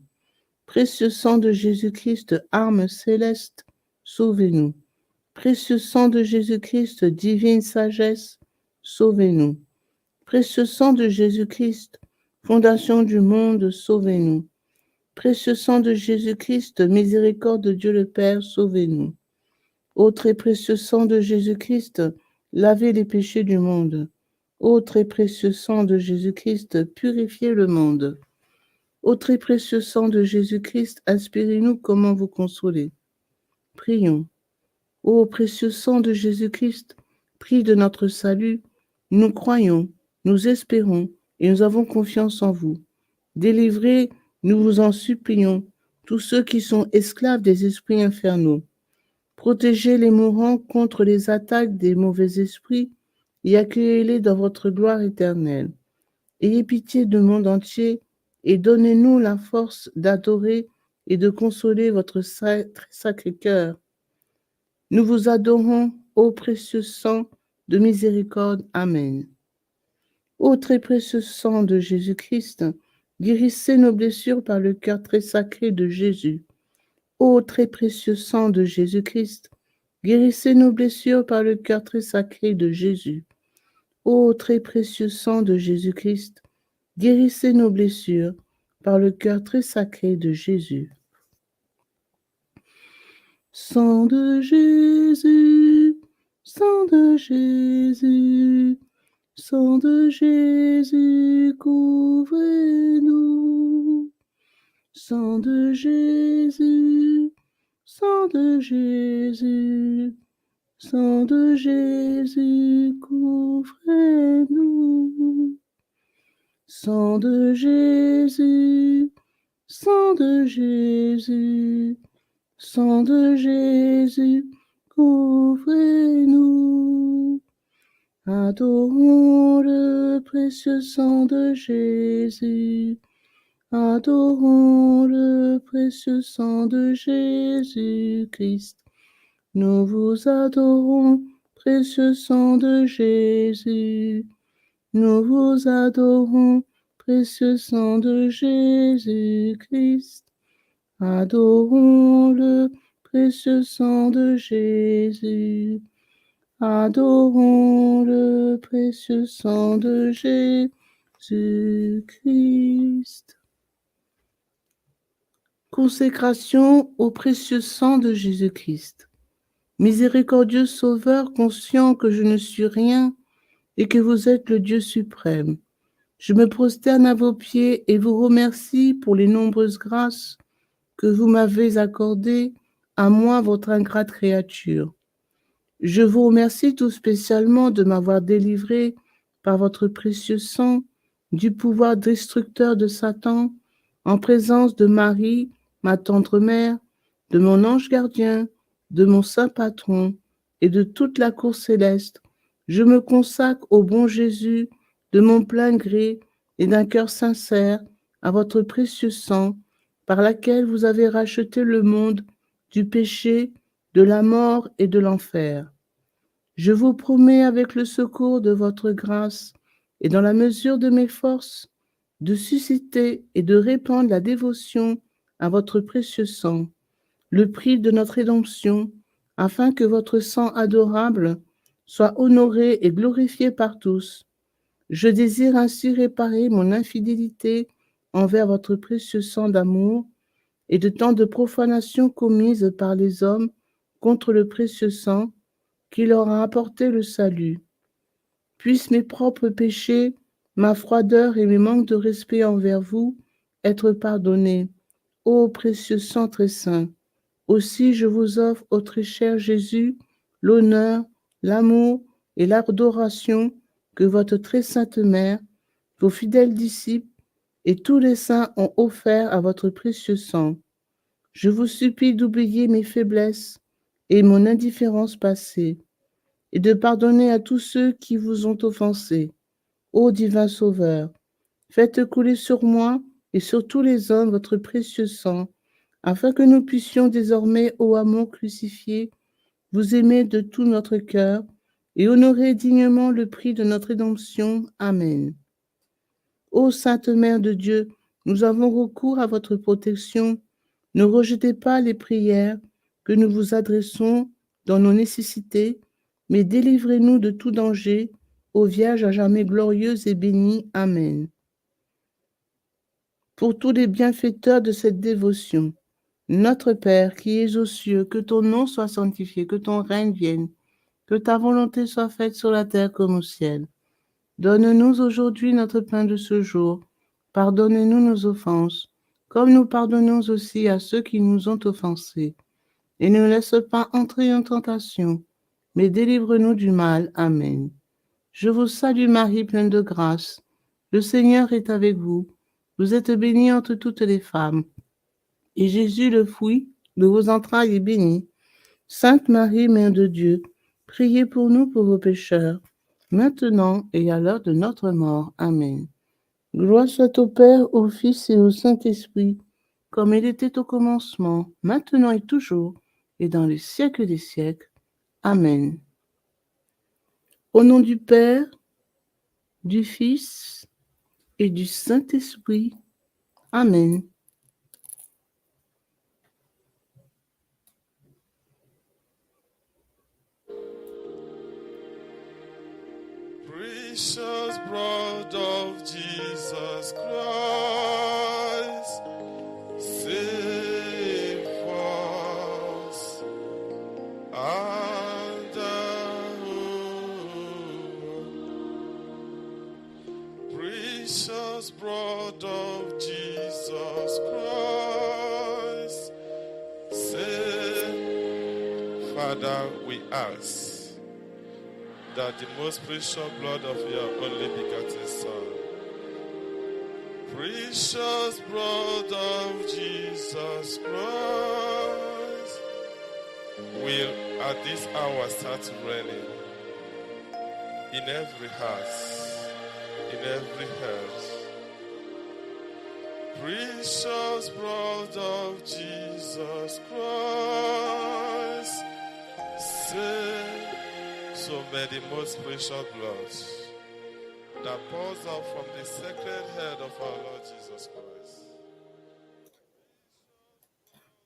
Précieux sang de Jésus-Christ, arme céleste, sauvez-nous. Précieux sang de Jésus-Christ, divine sagesse, sauvez-nous. Précieux sang de Jésus-Christ, fondation du monde, sauvez-nous. Précieux sang de Jésus-Christ, miséricorde de Dieu le Père, sauvez-nous. Ô très précieux sang de Jésus-Christ, lavez les péchés du monde. Ô très précieux sang de Jésus-Christ, purifiez le monde. Ô très précieux sang de Jésus-Christ, inspirez-nous comment vous consoler. Prions. Ô précieux sang de Jésus-Christ, prix de notre salut, nous croyons, nous espérons et nous avons confiance en vous. Délivrez, nous vous en supplions, tous ceux qui sont esclaves des esprits infernaux. Protégez les mourants contre les attaques des mauvais esprits et accueillez-les dans votre gloire éternelle. Ayez pitié du monde entier et donnez-nous la force d'adorer et de consoler votre sacré cœur. Nous vous adorons, ô précieux sang de miséricorde. Amen. Ô très précieux sang de Jésus-Christ, guérissez nos blessures par le cœur très sacré de Jésus. Ô très précieux sang de Jésus-Christ, guérissez nos blessures par le cœur très sacré de Jésus. Ô très précieux sang de Jésus-Christ, guérissez nos blessures par le cœur très sacré de Jésus. Sang de Jésus, sang de Jésus, sang de Jésus, couvrez-nous. Sang de Jésus, sang de Jésus, sang de Jésus, couvrez-nous. Sang de Jésus, sang de Jésus, sang de Jésus, couvrez-nous. Adorons le précieux sang de Jésus. Adorons le précieux sang de Jésus-Christ. Nous vous adorons, précieux sang de Jésus. Nous vous adorons, précieux sang de Jésus-Christ. Adorons le précieux sang de Jésus. Adorons le précieux sang de Jésus-Christ. Consécration au précieux sang de Jésus-Christ. Miséricordieux Sauveur, conscient que je ne suis rien et que vous êtes le Dieu suprême, je me prosterne à vos pieds et vous remercie pour les nombreuses grâces que vous m'avez accordées, à moi, votre ingrate créature. Je vous remercie tout spécialement de m'avoir délivré par votre précieux sang du pouvoir destructeur de Satan, en présence de Marie, ma tendre mère, de mon ange gardien, de mon saint patron et de toute la cour céleste. Je me consacre au bon Jésus de mon plein gré et d'un cœur sincère à votre précieux sang, par laquelle vous avez racheté le monde du péché, de la mort et de l'enfer. Je vous promets, avec le secours de votre grâce et dans la mesure de mes forces, de susciter et de répandre la dévotion à votre précieux sang, le prix de notre rédemption, afin que votre sang adorable soit honoré et glorifié par tous. Je désire ainsi réparer mon infidélité envers votre précieux sang d'amour et de tant de profanations commises par les hommes contre le précieux sang qui leur a apporté le salut. Puissent mes propres péchés, ma froideur et mes manques de respect envers vous être pardonnés, ô précieux sang très saint. Aussi je vous offre, ô très cher Jésus, l'honneur, l'amour et l'adoration que votre très sainte mère, vos fidèles disciples et tous les saints ont offert à votre précieux sang. Je vous supplie d'oublier mes faiblesses et mon indifférence passée, et de pardonner à tous ceux qui vous ont offensé. Ô divin Sauveur, faites couler sur moi et sur tous les hommes votre précieux sang, afin que nous puissions désormais, ô amour crucifié, vous aimer de tout notre cœur et honorer dignement le prix de notre rédemption. Amen. Ô Sainte Mère de Dieu, nous avons recours à votre protection. Ne rejetez pas les prières que nous vous adressons dans nos nécessités, mais délivrez-nous de tout danger, ô Vierge à jamais glorieuse et bénie. Amen. Pour tous les bienfaiteurs de cette dévotion, notre Père qui es aux cieux, que ton nom soit sanctifié, que ton règne vienne, Que ta volonté soit faite sur la terre comme au ciel. Donne-nous aujourd'hui notre pain de ce jour. Pardonne-nous nos offenses, comme nous pardonnons aussi à ceux qui nous ont offensés. Et ne laisse pas entrer en tentation, mais délivre-nous du mal. Amen. Je vous salue Marie, pleine de grâce. Le Seigneur est avec vous. Vous êtes bénie entre toutes les femmes. Et Jésus, le fruit de vos entrailles, est béni. Sainte Marie, Mère de Dieu, priez pour nous pauvres pécheurs, maintenant et à l'heure de notre mort. Amen. Gloire soit au Père, au Fils et au Saint-Esprit, comme il était au commencement, maintenant et toujours, et dans les siècles des siècles. Amen. Au nom du Père, du Fils et du Saint-Esprit. Amen. Precious blood of Jesus Christ, save us and precious blood of Jesus Christ, save. Father, we ask that the most precious blood of your only begotten Son, precious blood of Jesus Christ, will at this hour start raining in every house, in every house. Precious blood of Jesus Christ, save. So may the most precious blood that pours out from the sacred head of our Lord Jesus Christ